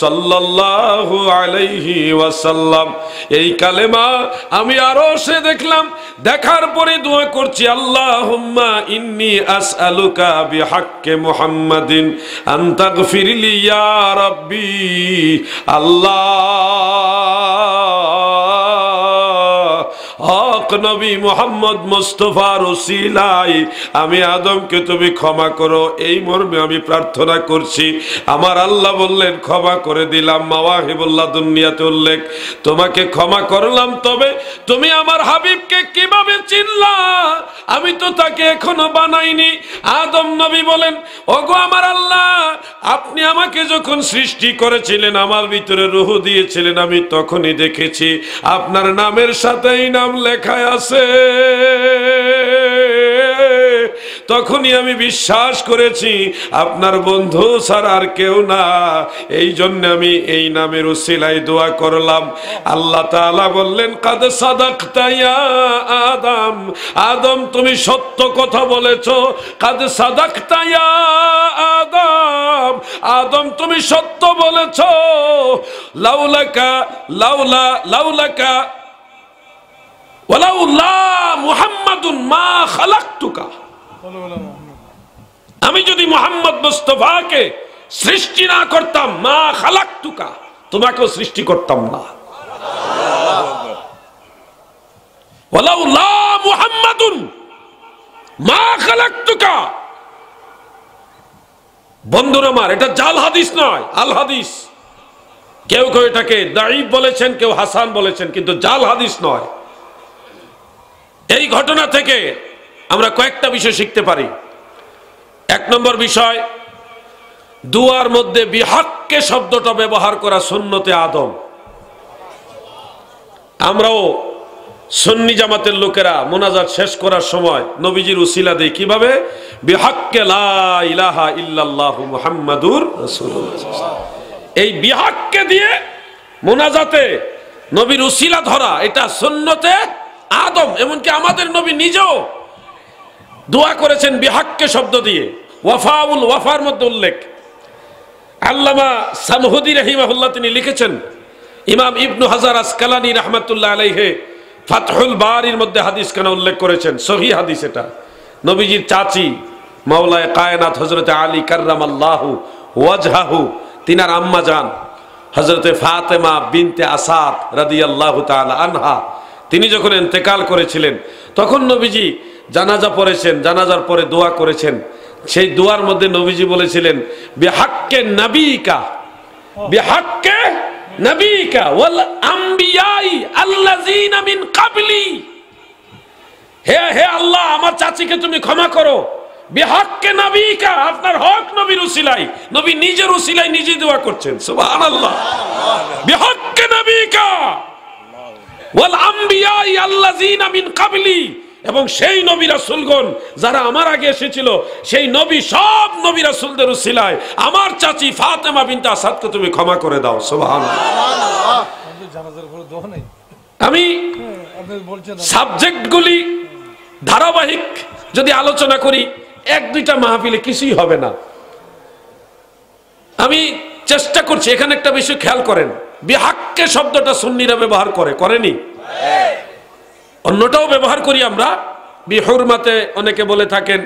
সাল্লাল্লাহু আলাইহি ওয়াসাল্লাম। এই কালেমা আমি আরশে দেখলাম, দেখার পরে দোয়া করছি, আল্লাহুম্মা ইন্নী আসআলুকা বিহাক্কি মুহাম্মাদিন আন তাগফিরলি ইয়া রাব্বি। হক নবী মুহাম্মদ মুস্তাফার ওসিলায় আমি আদমকে তুমি ক্ষমা করো, এই মর্মে আমি প্রার্থনা করছি। আমার আল্লাহ বললেন, ক্ষমা করে দিলাম। মাওয়াহিবুল্লাহ দুনিয়াতে উল্লেখ, তোমাকে ক্ষমা করলাম, তবে তুমি আমার হাবিবকে কিভাবে চিনলা? আমি তো তাকে এখনো বানাইনি। আদম নবী বলেন, ওগো আমার আল্লাহ, আপনি আমাকে যখন সৃষ্টি করেছিলেন, আমার ভিতরে রূহ দিয়েছিলেন, আমি তখনই দেখেছি আপনার নামের সাথেই নাম লেখা আছে। তখনই আমি বিশ্বাস করেছি আপনার বন্ধু ছাড়া আর কেউ না, এই জন্য আমি এই নামের উসিলায় দোয়া করলাম। আল্লাহ তাআলা বললেন, কাদ সাদাকতা ইয়া আদম, আদম তুমি সত্য কথা বলেছো। কাদ সাদাকতা ইয়া আদম, আদম তুমি সত্য বলেছো। লাউলাকা ওয়ালাউলা মুহাম্মাদুন মা খালাকতুকা, আমি যদি মুহাম্মদ মুস্তাফাকে সৃষ্টি না করতাম, মা খালাকতুকা, তোমাকেও সৃষ্টি করতাম না। ওয়ালাউলা মুহাম্মাদুন মা খালাকতুকা। বন্ধুরা আমার, এটা জাল হাদিস নয়, আল হাদিস। কেউ কেউ এটাকে দাঈফ বলেছেন, কেউ হাসান বলেছেন, কিন্তু জাল হাদিস নয়। এই ঘটনা থেকে আমরা কয়েকটা বিষয় শিখতে পারি। এক নম্বর বিষয়, দুয়ার মধ্যে বিহাক্কে শব্দটা ব্যবহার করা সুন্নতে আদম। আমরাও সুন্নি জামাতের লোকেরা মোনাজাত শেষ করার সময় নবীজির উসিলা দেই, কিভাবে? বিহাক্কে লা ইলাহা ইল্লাল্লাহু মুহাম্মাদুর রাসূলুল্লাহ। এই বিহাক্কে দিয়ে মোনাজাতে নবীর উসিলা ধরা, এটা সুন্নতে আদম। এমনকি আমাদের নবী নিজেও দোয়া করেছেন বিহাক্কে শব্দ দিয়ে। ওয়াফাউল ওয়াফার মধ্যে উল্লেখ, আল্লামা সামহুদি রাহিমাহুল্লাহ তিনি লিখেছেন, ইমাম ইবনু হাজার আসকালানি রাহমাতুল্লাহ আলাইহি ফাতহুল বারির মধ্যে হাদিস কেন উল্লেখ করেছেন, সহিহ হাদিস। এটা নবীজির চাচি মাওলায়ে কায়নাত হযরতে আলী কাররামাল্লাহু ওয়াজহাহু, তিনার আম্মা জান হযরতে ফাতেমা বিনতে আসাদ রাদিয়াল্লাহু তাআলা আনহা, তিনি যখন ইন্তেকাল করেছিলেন, তখন নবীজি জানাজা পড়েছেন, জানাজার পরে দোয়া করেছেন। সেই দোয়ার মধ্যে নবীজি বলেছিলেন, বিহাক্কে নবিকা, বিহাক্কে নবিকা ওয়াল আমবিয়াই আল্লাযিনা মিন ক্বাবলি। হে হে আল্লাহ, আমার চাচিকে তুমি ক্ষমা করো। বিহাক্কে নবিকা, আপনার হক নবীর উসিলায়, নবী নিজের উসিলায় নিজে দোয়া করছেন। সুবহানাল্লাহ। বিহাক্কে নবিকা ওয়াল আমবিয়াই আল্লাযিনা মিন ক্বাবলি, এবং সেই নবী রাসূলগণ যারা আমার আগে এসেছিল, সেই নবী, সব নবী রাসূলদের উসিলায় আমার চাচি ফাতেমা বিনতে আসাদকে তুমি ক্ষমা করে দাও। সুবহানাল্লাহ। আমি সাবজেক্টগুলি ধারাবাহিক যদি আলোচনা করি এক দুইটা মাহফিলে কিছুই হবে না। আমি চেষ্টা করছি। এখানে একটা বিষয় খেয়াল করেন, বিহাক্কে শব্দটা সুন্নিরা ব্যবহার করেনি, অন্যটাও ব্যবহার করি আমরা। বিহুরমাতে অনেকে বলে থাকেন,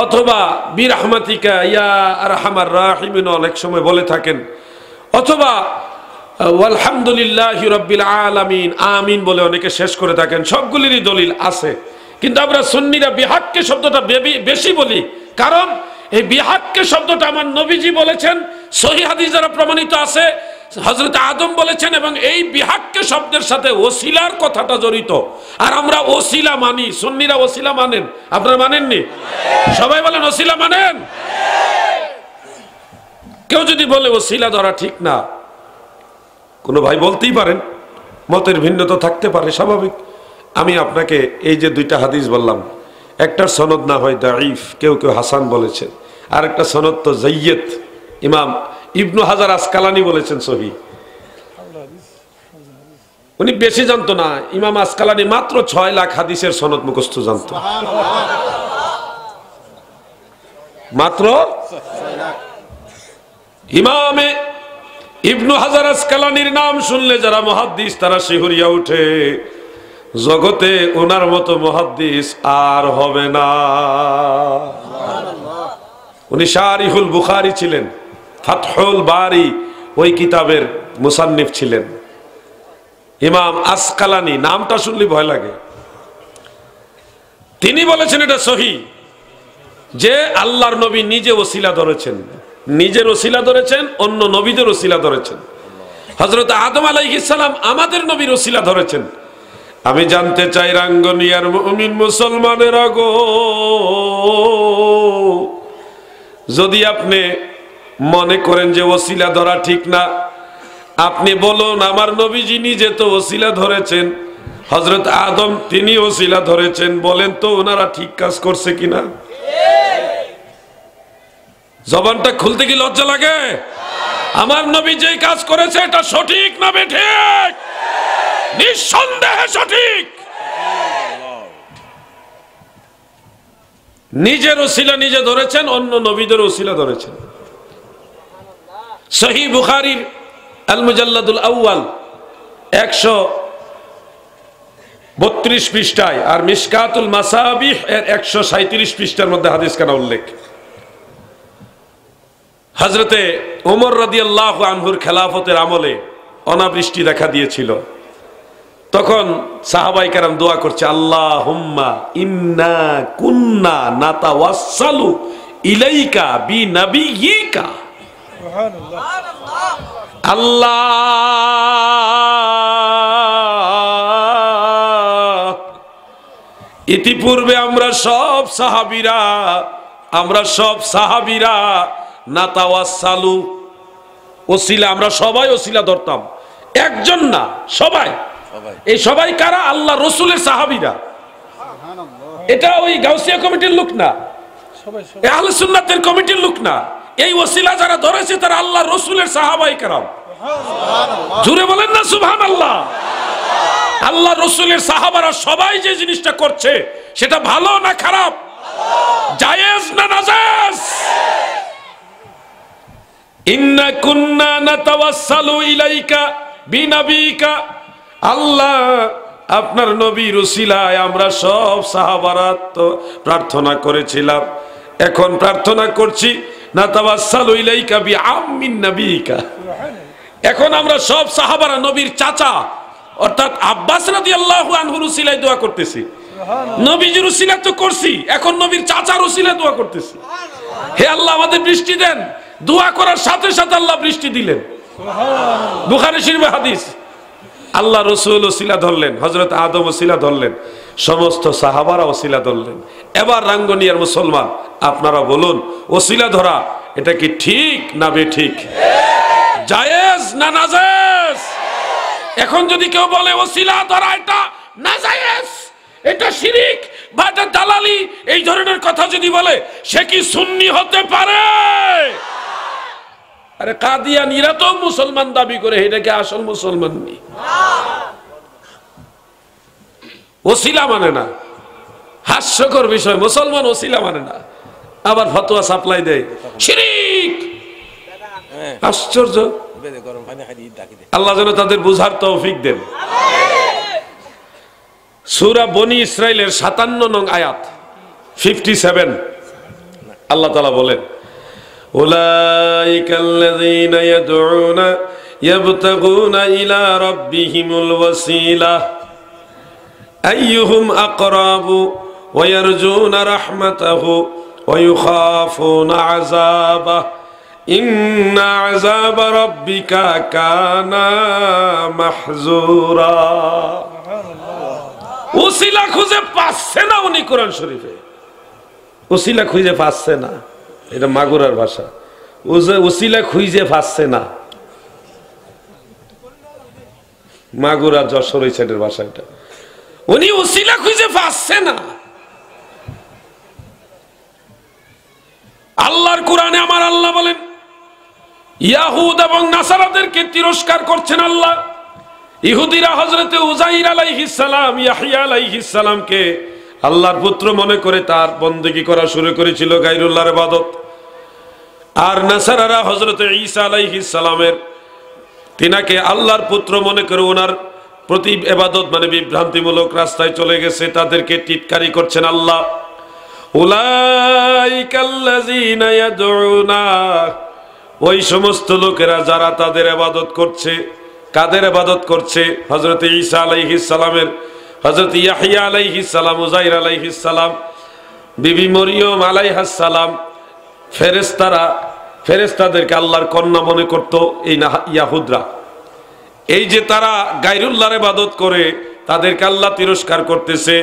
অথবা বিরহমাতিকা ইয়া আরহামার রাহিমিন অনেক সময় বলে থাকেন, অথবা আলহামদুলিল্লাহি রাব্বিল আলামিন আমিন বলে অনেকে শেষ করে থাকেন। সবগুলিরই দলিল আছে, কিন্তু আমরা সুন্নিরা বিহাক্কে শব্দটা বেশি বলি, কারণ এই বিহাক্কে শব্দটা আমার নবীজি বলেছেন, সহিহ হাদিস দ্বারা প্রমাণিত আছে, হযরত আদম বলেছেন, এবং এই বিহাক্কে শব্দের সাথে ওসিলার কথাটা জড়িত। আর আমরা ওসিলা মানি, সুন্নিরা ওসিলা মানেন, আপনারা মানেননি? সবাই বলেন ওসিলা মানেন। কেউ যদি বলে ওসিলা ধরা ঠিক না, কোনো ভাই বলতেই পারেন, মতের ভিন্নতা থাকতে পারে, স্বাভাবিক। আমি আপনাকে এই যে দুইটা হাদিস বললাম, একটার সনদ না হয় দাঈফ, কেউ কেউ হাসান বলেছেন, আর একটা সনদ তো জাইয়্যিদ, ইমাম ইবনু হাজার আসকালানি বলেছেন সহিহ। উনি বেশি জানতো না, ইমাম আসকালানি মাত্র 6 লাখ হাদিসের সনদ মুখস্থ জানতো, মাত্র। ইমামে ইবনু হাজার আসকালানির নাম শুনলে যারা মুহাদ্দিস তারা শিহরিয়া উঠে, জগতে ওনার মতো মুহাদ্দিস আর হবে না। উনি শারিহুল বুখারী ছিলেন, ফাতহুল বারি ওই কিতাবের মুসান্নিফ ছিলেন। ইমাম আসকালানি নামটা শুনলে ভয় লাগে। তিনি বলেছেন এটা সহিহ যে আল্লাহর নবী নিজে ওসিলা ধরেছেন, নিজের ওসিলা ধরেছেন, অন্য নবীদের ওসিলা ধরেছেন। হযরত আদম আলাইহিস সালাম আমাদের নবীর ওসিলা ধরেছেন। আমি জানতে চাই রাঙ্গনিয়ার মুমিন মুসলমানেরা গো, যদি আপনি মনে করেন যে ওসিলা ধরা ঠিক না, আপনি বলুন আমার নবীজি নিজে তো ওসিলা ধরেছেন, হযরত আদম তিনি ওসিলা ধরেছেন, বলেন তো ওনারা ঠিক কাজ করছে কিনা? জবানটা খুলতে কি লজ্জা লাগে? আমার নবী যেই কাজ করেছে এটা সঠিক না বেঠিক? নিঃসন্দেহে সঠিক। নিজের ওসিলা নিজে ধরেছেন, অন্য নবীদের ওসিলা ধরেছেন। সহিহ বুখারীর আল মুজাল্লাদুল আউয়াল 132 পৃষ্ঠায় আর মিশকাতুল মাসাবিহ এর 137 পৃষ্ঠার মধ্যে হাদিস কানা উল্লেখ। হযরতে ওমর রাদিয়াল্লাহু আনহুর খেলাফতের আমলে অনাবৃষ্টি দেখা দিয়েছিল। তখন সাহাবায়ে কেরাম দোয়া করছে, আল্লাহুম্মা ইন্না কুন্না নাতাওয়াসসালু ইলাইকা বিনাবিয়িকা। সুবহানাল্লাহ। আল্লাহ, ইতিপূর্বে আমরা সব সাহাবীরা নাতাওয়াসসালু ওসিলা, আমরা সবাই ওসিলা ধরতাম, একজন না সবাই। এই সবাই কারা? আল্লাহ রসুলের সাহাবীরা। এটা ওই গাউসিয়া কমিটির লোক না, আহলে সুন্নাতের কমিটির লোক না। এই ওসিলা যারা ধরেছে তারা আল্লাহ রসুলের সাহাবায়ে কেরাম। জোরে বলেন না সুবহানাল্লাহ। আল্লাহ রসুলের সাহাবারা সবাই যে জিনিসটা করছে সেটা ভালো না খারাপ, জায়েজ না নাজায়েজ? ইন্না কুন্না নাতাওয়াসসালু ইলাইকা বিনাবিকা। আল্লাহ আপনার নবীর ওসিলায় আমরা সব সাহাবারা তো প্রার্থনা করেছিলাম, এখন প্রার্থনা করছি নাতাওয়াসসালু ইলাইকা বিআম্মিন নবিকা। এখন আমরা সব সাহাবারা নবীর চাচা অর্থাৎ আব্বাস রাদিয়াল্লাহু আনহুর ওসিলায় দোয়া করতেছি। নবীজির ওসিলা তো করছি, এখন নবীর চাচার ওসিলায় দোয়া করতেছি। হে আল্লাহ আমাদের বৃষ্টি দেন। দোয়া করার সাথে সাথে আল্লাহ বৃষ্টি দিলেন। বুখারী শরীফে হাদিস। আল্লাহ রসুল ওসিলা ধরলেন, হযরত আদম ওসিলা ধরলেন, সমস্ত সাহাবারা ওসিলা ধরলেন। এবার রাঙ্গনিয়ার মুসলমান আপনারা বলুন, ওসিলা ধরা এটা কি ঠিক না বেঠিক? জায়েজ না নাজায়েজ? এখন যদি কেউ বলে ওসিলা ধরা এটা নাজায়েজ, এটা শিরিক বা এটা দালালি, এই ধরনের কথা যদি বলে, সে কি সুন্নি হতে পারে? আরে কাদিয়ানীরা তো মুসলমান দাবি করে, এটা কি আসল মুসলমান নেই? ওসিলা মানে না। হাস্যকর বিষয়, মুসলমান ওসিলা মানে না, আবার ফতোয়া সাপ্লাই দেয় শিরিক। আশ্চর্য। আল্লাহ যেন তাদের বুঝার তৌফিক দেন। সূরা বনি ইসরাইলের 57 নং আয়াত 57 আল্লাহ তাআলা বলেন, উলাইকাল্লাযীনা ইয়াদউনা ইয়াবতাগুনা ইলা রাব্বিহিমুল ওয়াসিলা আইয়ুহুম আকরাবু ওয়া ইয়ারজুনা রাহমাতাহু ওয়া ইউখাফুনা আযাবাহু ইন্না আযাবা রাব্বিকা কানা মাহযুরা। ওসিলা খুঁজে পাচ্ছে না উনি কোরআন শরীফে, ওসিলা খুঁজে পাচ্ছে না, এটা মাগুরার ভাষা। ওসিলা খুঁজে পাচ্ছে না, মাগুরা যশোর ওই সাইডের ভাষা এটা। উনি ওসিলা খুঁজে পাচ্ছে না। আল্লাহর কোরআনে আমার আল্লাহ বলেন, ইয়াহুদ এবং নাসারাদেরকে তিরস্কার করছেন আল্লাহ। ইহুদিরা হযরতে উযাইর আলাইহিস সালাম, ইয়াহইয়া আলাইহিস সালামকে আল্লাহর পুত্র মনে করে তার বন্দেগী করা শুরু করেছিল, গায়রুল্লাহর ইবাদত। আর নাসারারা হযরতে ঈসা আলাইহিস সালামের তিনাকে আল্লাহর পুত্র মনে করে ওনার প্রতি ইবাদত মানে বিভ্রান্তিমূলক রাস্তায় চলে গেছে, তাদেরকে টিটকারি করছেন আল্লাহ। উলাইকাল্লাযীনা ইয়াদউনা, ওই সমস্ত লোকেরা যারা তাদের ইবাদত করছে। কাদের ইবাদত করছে? হযরত ঈসা আলাইহিস সালামের, হযরত ইয়াহইয়া আলাইহিস সালাম, উযাইর আলাইহিস সালাম, বিবি মরিয়ম আলাইহাস সালাম। ফেরেশতাদেরকে আল্লাহর কন্যা মনে করত এই ইয়াহুদরা। এই যে তারা গায়রুল্লাহর ইবাদত করে, তাদেরকে আল্লাহ তিরস্কার করতেছে।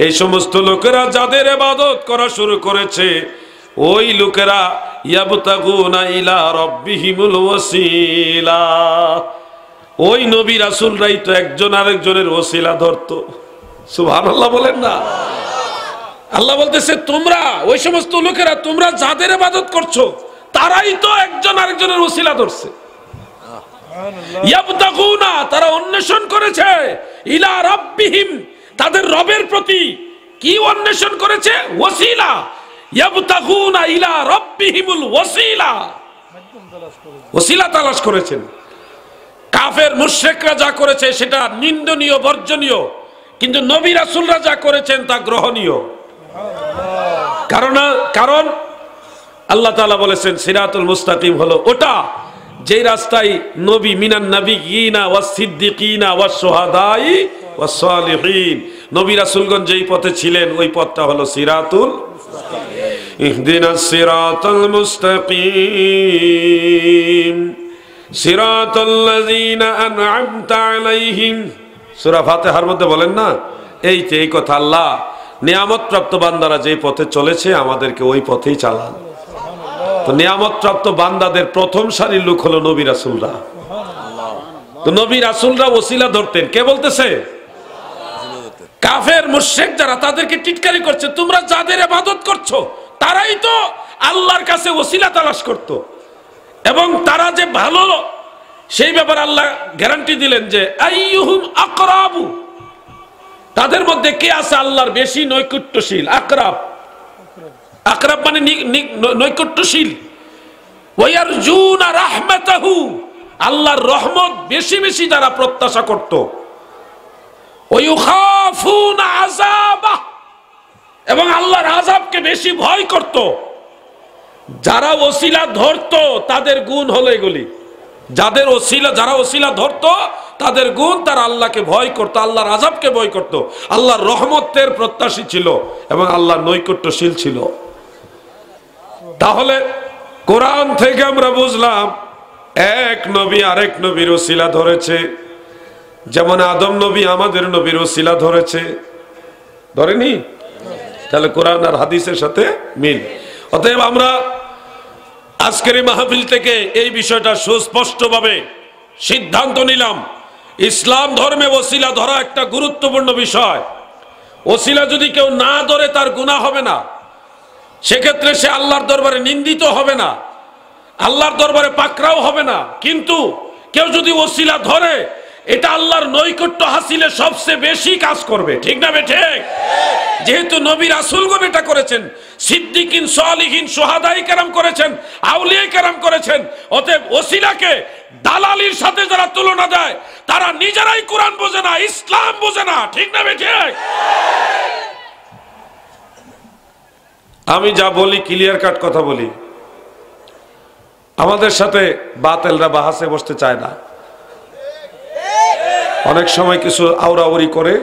এই সমস্ত লোকেরা যাদের ইবাদত করা শুরু করেছে, ওই লোকেরা ইয়াবতাগুনা ইলা রাব্বিহিমুল ওয়াসিলা, ওই নবী রাসূলরাই তো একজন আরেকজনের ওসিলা ধরতো। সুবহানাল্লাহ বলেন না। আল্লাহ বলতেছে, তোমরা ওই সমস্ত লোকেরা তোমরা যাদের ইবাদত করছো, তারাই তো একজন আরেকজনের ওসিলা ধরছে। ইয়াবতাগুনা, তারা অন্বেষণ করেছে, ইলা রাব্বিহিম, তাদের রবের প্রতি কি অন্বেষণ করেছে? ওসিলা। ইয়াবতাগুনা ইলা রাব্বিহিমুল ওয়াসিলা, ওসিলা তালাশ করেছেন। কাফের মুশরিকরা যা করেছে সেটা নিন্দনীয়, বর্জনীয়, কিন্তু নবী রাসূলরা যা করেছেন তা গ্রহণীয়। কারণ আল্লাহ তাআলা বলেছেন সিরাতুল মুস্তাকিম হলো ওটা যে রাস্তায় নবী মিনান নাবিয়িনা ওয়াস সিদ্দিকিনা ওয়াস শুহাদাই ওয়াস সালিহিন, নবী রাসূলগণ যেই পথে ছিলেন ওই পথটা হলো সিরাতুল মুস্তাকিম। ইহদিনাস সিরাতাল মুস্তাকিম সিরাতাল্লাযীনা আন'আমতা আলাইহিম। সূরা ফাতিহার মধ্যে বলেন না, এই যে এই কথা আল্লাহ নিয়ামত প্রাপ্ত বান্দারা যে পথে চলেছে আমাদেরকে ওই পথেই চালান। তো নিয়ামত প্রাপ্ত বান্দাদের প্রথম সারির লোক হলো নবী রাসূলরা। তো নবী রাসূলরা ওসিলা ধরতেন। কে বলতেছে? কাফের মুশরিক যারা, তাদেরকে টিটকারি করছে, তোমরা যাদের ইবাদত করছো তারাই তো আল্লাহর কাছে ওসিলা তালাশ করত। এবং তারা যে ভালো সেই ব্যাপারে আল্লাহ গ্যারান্টি দিলেন যে আইয়ুহুম আকরাবু, তাদের মধ্যে কে আছে আল্লাহর বেশি নৈকট্যশীল। আকরাব, আকরাব মানে নৈকট্যশীল। ওয়ায়ারজুনা রাহমাতাহু, আল্লাহর রহমত বেশি বেশি যারা প্রত্যাশা করত। ওয়ায়ুখাফুনা আযাবাহ, এবং আল্লাহর আযাবকে বেশি ভয় করত। যারা ওসিলা ধরতো তাদের গুণ হলো এগুলি। যারা ওসিলা ধরতো তাদের গুণ, তারা আল্লাহকে ভয় করত, আল্লাহর আযাবকে ভয় করত, আল্লাহর রহমতের প্রত্যাশী ছিল এবং আল্লাহর নৈকট্যশীল ছিল। তাহলে কোরআন থেকে আমরা বুঝলাম এক নবী আরেক নবীর ওসিলা ধরেছে। যেমন আদম নবী আমাদের নবীর ওসিলা ধরেছে, ধরেনি? তাহলে কোরআন আর হাদিসের সাথে মিল। অতএব আমরা আজকের এই মাহফিল থেকে এই বিষয়টা সুস্পষ্টভাবে সিদ্ধান্ত নিলাম, ইসলাম ধর্মে ওসিলা ধরা একটা গুরুত্বপূর্ণ বিষয়। ওসিলা যদি কেউ না ধরে তার গুনাহ হবে না, সেক্ষেত্রে সে আল্লাহর দরবারে নিন্দিত হবে না, আল্লাহর দরবারে পাকড়াও হবে না। কিন্তু কেউ যদি ওসিলা ধরে এটা আল্লাহর নৈকট্য হাসিলে সবচেয়ে বেশি কাজ করবে, ঠিক না ঠিক? যেহেতু নবী রাসূলগণ এটা করেছেন, সিদ্দিকিন, সালিহিন, শুহাদায়ে কেরাম করেছেন, আউলিয়ায়ে কেরাম করেছেন, অতএব ওসিলাকে দালালির সাথে যারা তুলনা দেয় তারা নিজেরাই কোরআন বোঝে না, ইসলাম বোঝে না, ঠিক না ঠিক? আমি যা বলি ক্লিয়ার কাট কথা বলি। আমাদের সাথে বাতেলরা বাহাসে বসতে চায় না, অনেক সময় কিছু আউরাউরি করে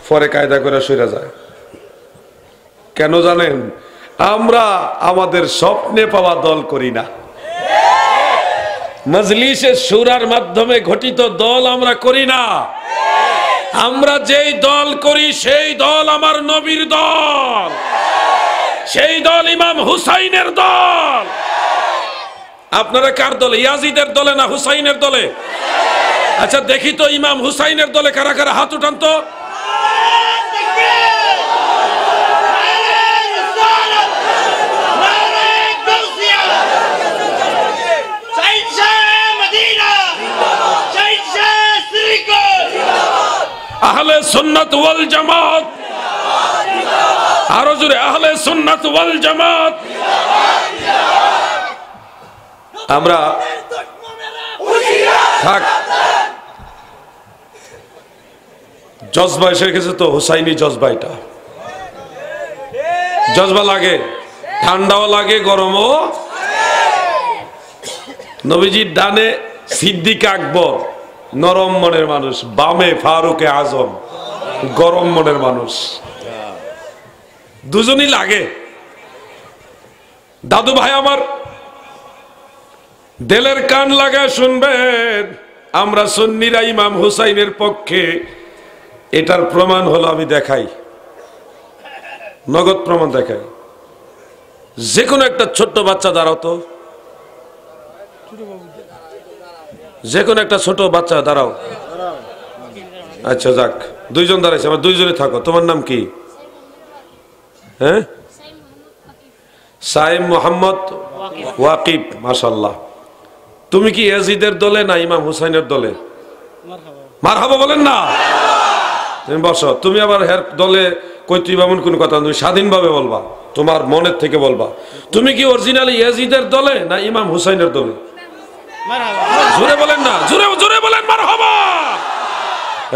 পরে কায়দা করে সরে যায়। কেন জানেন? আমরা আমাদের স্বপ্নে পাওয়া দল করি না, মজলিসে শুরার মাধ্যমে গঠিত দল আমরা করি না। আমরা যেই দল করি সেই দল আমার নবীর দল, সেই দল ইমাম হুসাইনের দল। আপনারা কার দলে? ইয়াজিদের দলে না হুসাইনের দলে? আচ্ছা দেখি তো ইমাম হুসাইনের দলে কারা কারা, হাত উঠান তো। আহলে সুন্নাত ওয়াল জামাত, আরো জোরে আহলে সুন্নাত ওয়াল জামাত। আমরা থাক, জজবা এসে গেছে তো, হুসাইনি জজবা। এটা জজবা লাগে, ঠান্ডাও লাগে, গরমও। নবীজির ডানে সিদ্দিক আকবর, নরম মনের মানুষ, বামে ফারুকে আজম, গরম মনের মানুষ। দুজনই লাগে। দাদু ভাই আমার, দিলের কান লাগায় শুনবেন, আমরা সুন্নিরা ইমাম হুসাইনের পক্ষে। এটার প্রমাণ হলো, আমি দেখাই, নগদ প্রমাণ দেখাই। যে কোনো একটা ছোট্ট বাচ্চা দাঁড়াও তো, যে কোনো একটা ছোট বাচ্চা দাঁড়াও। আচ্ছা যাক, দুইজন দাঁড়াইছে, আমার দুইজনে থাকো। তোমার নাম কি? হ্যাঁ, সাইম মোহাম্মদ ওয়াকিব, মাশাআল্লাহ। তুমি কি ইয়াজিদের দলে না ইমাম হুসাইনের দলে? মারহাবা বলেন না। তুমি বসো। তুমি আবার হের দলে কইতে এমন কোন কথা, তুমি স্বাধীনভাবে বলবা, তোমার মনের থেকে বলবা। তুমি কি অরিজিনালি ইয়াজিদের দলে না ইমাম হুসাইনের দলে? জোরে বলেন না, জোরে জোরে বলেন মারহাবা।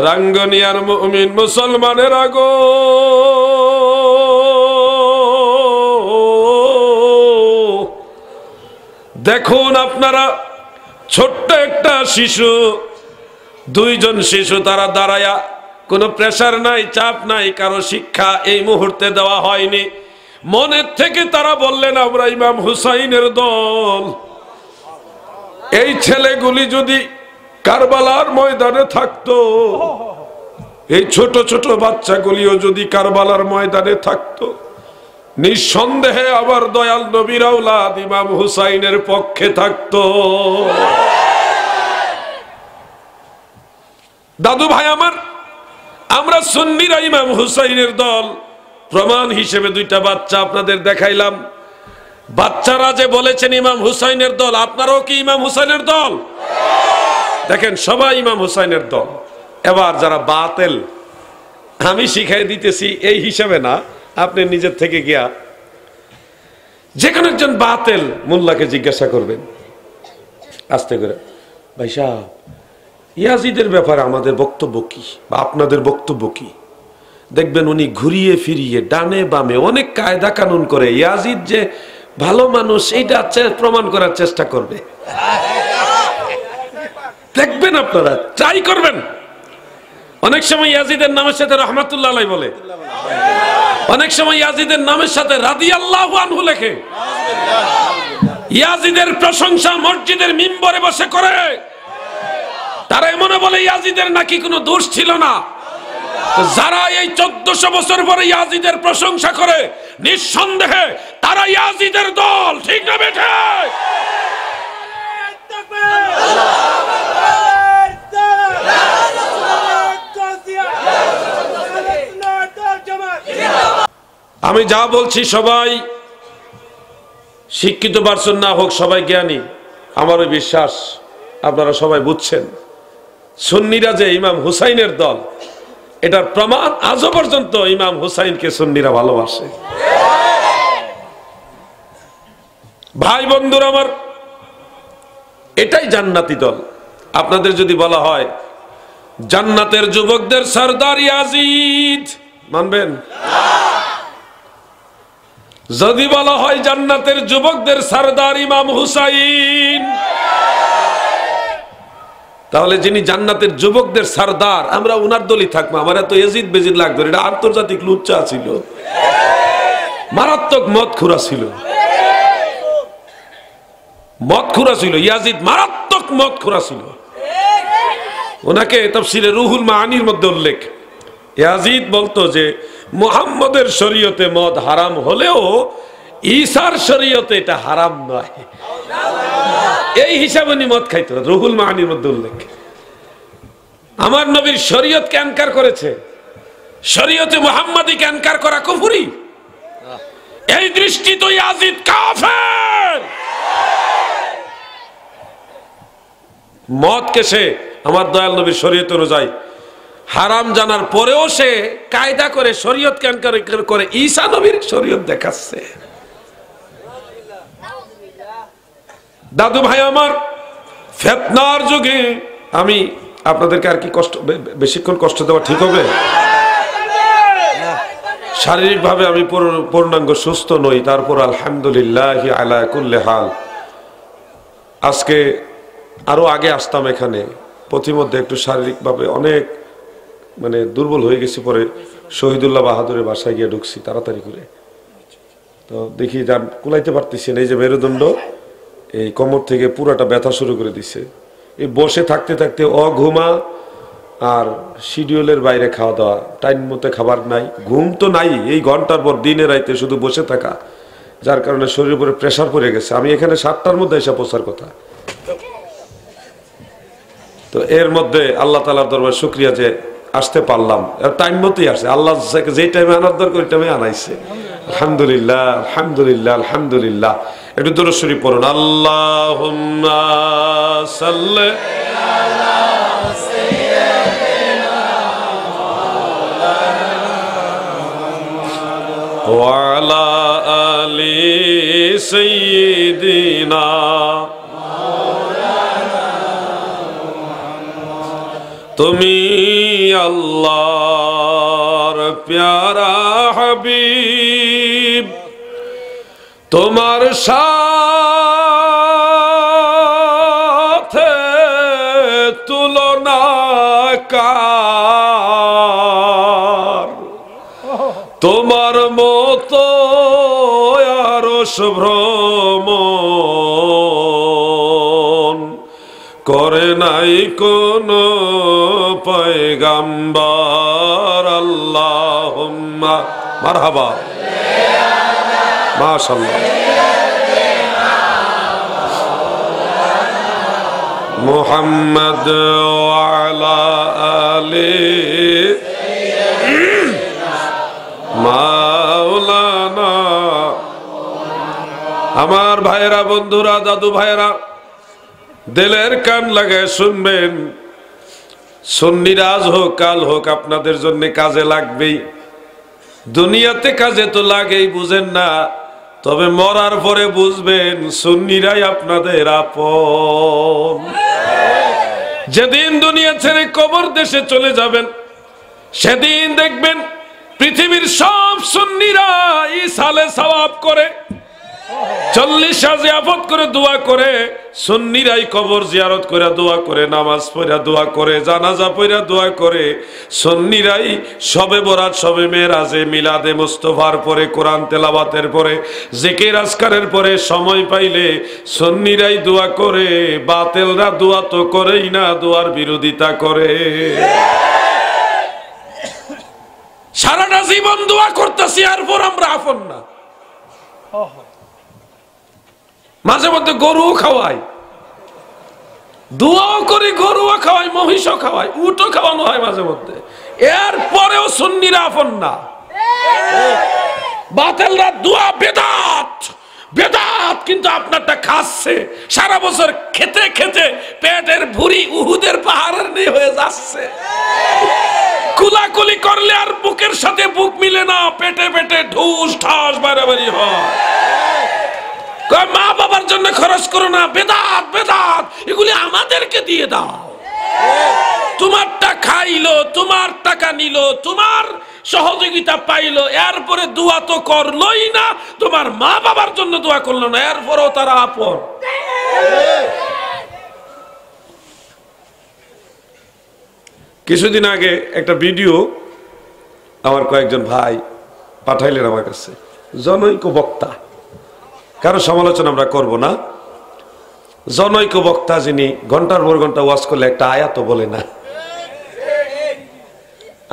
রাঙ্গনিয়ার মুমিন মুসলমানের আগো, দেখুন আপনারা, ছোট্ট একটা শিশু, দুইজন শিশু, তারা দাঁড়ায়া, কোনো প্রেসার নাই, চাপ নাই, কারো শিক্ষা এই মুহূর্তে দেওয়া হয়নি। মনের থেকে তারা বললেন আমরা ইমাম হুসাইনের দল। এই ছেলেগুলি যদি কারবালার ময়দানে থাকতো, এই ছোট ছোট বাচ্চাগুলিও যদি কারবালার ময়দানে থাকতো, নিঃসন্দেহে আবার দয়াল নবীর আওলাদ ইমাম হুসাইনের পক্ষে থাকতো। দাদু ভাই আমার, আমরা সুন্নিরা ইমাম হুসাইনের দল। প্রমাণ হিসেবে দুইটা বাচ্চা আপনাদের দেখাইলাম। বাচ্চারা যে বলেছেন ইমাম হুসাইনের দল, আপনারাও কি ইমাম হুসাইনের দল? দেখেন, সবাই ইমাম হুসাইনের দল। এবার যারা বাতেল, আমি শিখাই দিতেছি এই হিসাবে না, আপনি নিজের থেকে গিয়া যে কোনো একজন বাতেল মোল্লাকে জিজ্ঞাসা করবেন আস্তে করে, ভাই সাহেব, ইয়াজিদের ব্যাপারে আমাদের বক্তব্য কি বা আপনাদের বক্তব্য কি? দেখবেন উনি ঘুরিয়ে ফিরিয়ে ডানে বামে অনেক কায়দা কানুন করে ইয়াজিদ যে ভালো মানুষ এইটা প্রমাণ করার চেষ্টা করবে। দেখবেন, আপনারা ট্রাই করবেন। অনেক সময় ইয়াজিদের নামের সাথে রহমাতুল্লাহ আলাইহি বলে, অনেক সময় ইয়াজিদের নামের সাথে রাদিয়াল্লাহু আনহু লেখে। ইয়াজিদের প্রশংসা মসজিদের মিম্বরে বসে করে। তারা এমন বলে ইয়াজিদের নাকি কোনো দোষ ছিল না। যারা এই 1400 বছর পরে ইয়াজিদের প্রশংসা করে, নিঃসন্দেহে তারা ইয়াজিদের দল, ঠিক না বেঠে? আমি যা বলছি সবাই শিক্ষিত পারসন না হোক, সবাই জ্ঞানী। আমারও বিশ্বাস আপনারা সবাই বুঝছেন। সুন্নিরা যে ইমাম হুসাইনের দল, এটার প্রমাণ আজও পর্যন্ত ইমাম হুসাইনকে সুন্নিরা ভালোবাসে। ভাই বন্ধুরা আমার, এটাই জান্নাতি দল। আপনাদের যদি বলা হয় জান্নাতের যুবকদের সরদার ইয়াজিদ, মানবেন? যদি বলা হয় জান্নাতের যুবকদের সরদার ইমাম হুসাইন, তাহলে যিনি জান্নাতের যুবকদের সরদার, আমরা উনার দলই থাকবো। আমার এত এজিদ বেজিদ লাগতো, এটা আন্তর্জাতিক লুচ্চা ছিল, মারাত্মক মদ খুরা ছিল, মদ খুরা ছিল ইয়াজিদ, মারাত্মক মদ খুরা ছিল। ওনাকে তাফসীরে রুহুল মাআনির মধ্যে উল্লেখ, ইয়াজিদ বলতো যে মুহাম্মদের শরীয়তে মদ হারাম হলেও ঈসার শরীয়তে এটা হারাম নয়, এই হিসাবে উনি মদ খাইতো। রুহুল মাআনির মধ্যে উল্লেখ। আমার নবীর শরীয়তকে ইনকার করেছে, শরীয়তে মুহাম্মাদীকে ইনকার করা কুফরি। এই দৃষ্টি তো ইয়াজিদ কাফের। মদকে সে আমার দয়াল নবীর শরীয়ত অনুযায়ী হারাম জানার পরেও সে কায়দা করে শরীয়তকে ইনকার করে ঈসা নবীর শরীয়ত দেখাচ্ছে। দাদু ভাই আমার, ফিতনার যুগে আমি আপনাদেরকে আর কি কষ্ট, বেশিক্ষণ কষ্ট দেওয়া ঠিক হবে? শারীরিকভাবে আমি পূর্ণাঙ্গ সুস্থ নই, তারপর আলহামদুলিল্লাহ আলা কুল্লি হাল। আজকে আরো আগে আসতাম এখানে, প্রতিমধ্যে একটু শারীরিকভাবে অনেক মানে দুর্বল হয়ে গেছি। পরে শহীদুল্লাহ বাহাদুরের বাসায় গিয়ে ঢুকছি তাড়াতাড়ি করে, তো দেখি যান কুলাইতে পারতেছি না। এই যে মেরুদণ্ড, এই কোমর থেকে পুরাটা ব্যথা শুরু করে দিছে। এই বসে থাকতে থাকতে অঘুমা আর শিডিউলের বাইরে খাওয়া দাওয়া, টাইম মতো খাবার নাই, ঘুম তো নাই, এই ঘন্টার পর দিনে রাইতে শুধু বসে থাকা, যার কারণে শরীরের উপরে প্রেশার পড়ে গেছে। আমি এখানে 7টার মধ্যে এসে পৌঁছার কথা, তো এর মধ্যে আল্লাহ তাআলার দরবারে শুকরিয়া যে আসতে পারলাম, টাইম মতোই আসছে। আল্লাহ যে টাইমে আনার দরকার ওই টাইমে আনাইছে। আলহামদুলিল্লাহ, আলহামদুলিল্লাহ, আলহামদুলিল্লাহ। একটু দুরূদ শরীফ পড়ুন। আল্লাহুম্মা সাল্লি আলা সাইয়্যিদিনা ওয়া আলা আলি সাইয়্যিদিনা। তুমি আল্লাহর প্যারা হাবিব, তোমার সাথে তুলনা কার, তোমার মতো আরশ ভ্রমণ করে নাই কোন পয়গাম্বর। আল্লাহুম্মা মারহাবা, মাশাআল্লাহ। মুহাম্মদ ওয়া আলা আলি মাওলানা। আমার ভাইরা, বন্ধুরা, দাদু ভাইরা, দিলের কান লাগায় শুনবেন। সুন্নিরা আজ হোক কাল হোক আপনাদের জন্য কাজে লাগবেই। দুনিয়াতে কাজে তো লাগেই, বুঝেন না, তবে মরার পরে বুঝবেন সুন্নিরাই আপনাদের আপন। যেদিন দুনিয়া ছেড়ে কবর দেশে চলে যাবেন, সেদিন দেখবেন পৃথিবীর সব সুন্নিরা ইসালে সওয়াব করে, 40 জিয়ারত করে দোয়া করে, সুন্নিরাই কবর জিয়ারত করে দোয়া করে, নামাজ পড়া দোয়া করে, জানাজা পড়া দোয়া করে, সুন্নিরাই শবে বরাত, শবে মেরাজে, মিলাদে মুস্তাফার পরে, কোরআন তেলাওয়াতের পরে, জিকির আজকারের পরে সময় পাইলে সুন্নিরাই দোয়া করে। বাতিলরা দোয়া তো করেই না, দোয়ার বিরোধিতা করে। সারাটা জীবন দোয়া করতেছি, আর পর আমরা আপন না। মাঝে মধ্যে গরুও খাওয়াই, দোয়াও করি, গরুও খাওয়াই, মহিষও খাওয়াই, উটও খাওয়ানো হয় মাঝে মধ্যে, এর পরেও সুন্নিরা আপন না। বাতিলরা দোয়া বেদাত, বেদাত কিন্তু আপনারটা খাচ্ছে, সারা বছর খেতে খেতে পেটের ভুঁড়ি উহুদের পাহাড়ের নিয়ে হয়ে যাচ্ছে। কুলাকুলি করলে আর বুকের সাথে বুক মিলে না, পেটে পেটে ঢুস ঠাস বাড়াবাড়ি হয়। মা বাবার জন্য খরচ করো না, বেদাত বেদাত এগুলি আমাদেরকে দিয়ে দাও। তোমারটা খাইলো, তোমার টাকা নিল, তোমার সহযোগিতা পাইলো, এরপরে দোয়া তো করলোই না, তোমার মা বাবার জন্য দোয়া করলো না, এরপরেও তারা আপন। কিছুদিন আগে একটা ভিডিও আমার কয়েকজন ভাই পাঠাইলেন আমার কাছে, জনৈক বক্তা, কারো সমালোচনা আমরা করব না, জনৈক বক্তা যিনি ঘন্টার পর ঘন্টা ওয়াজ করলে একটা আয়াতও বলে না।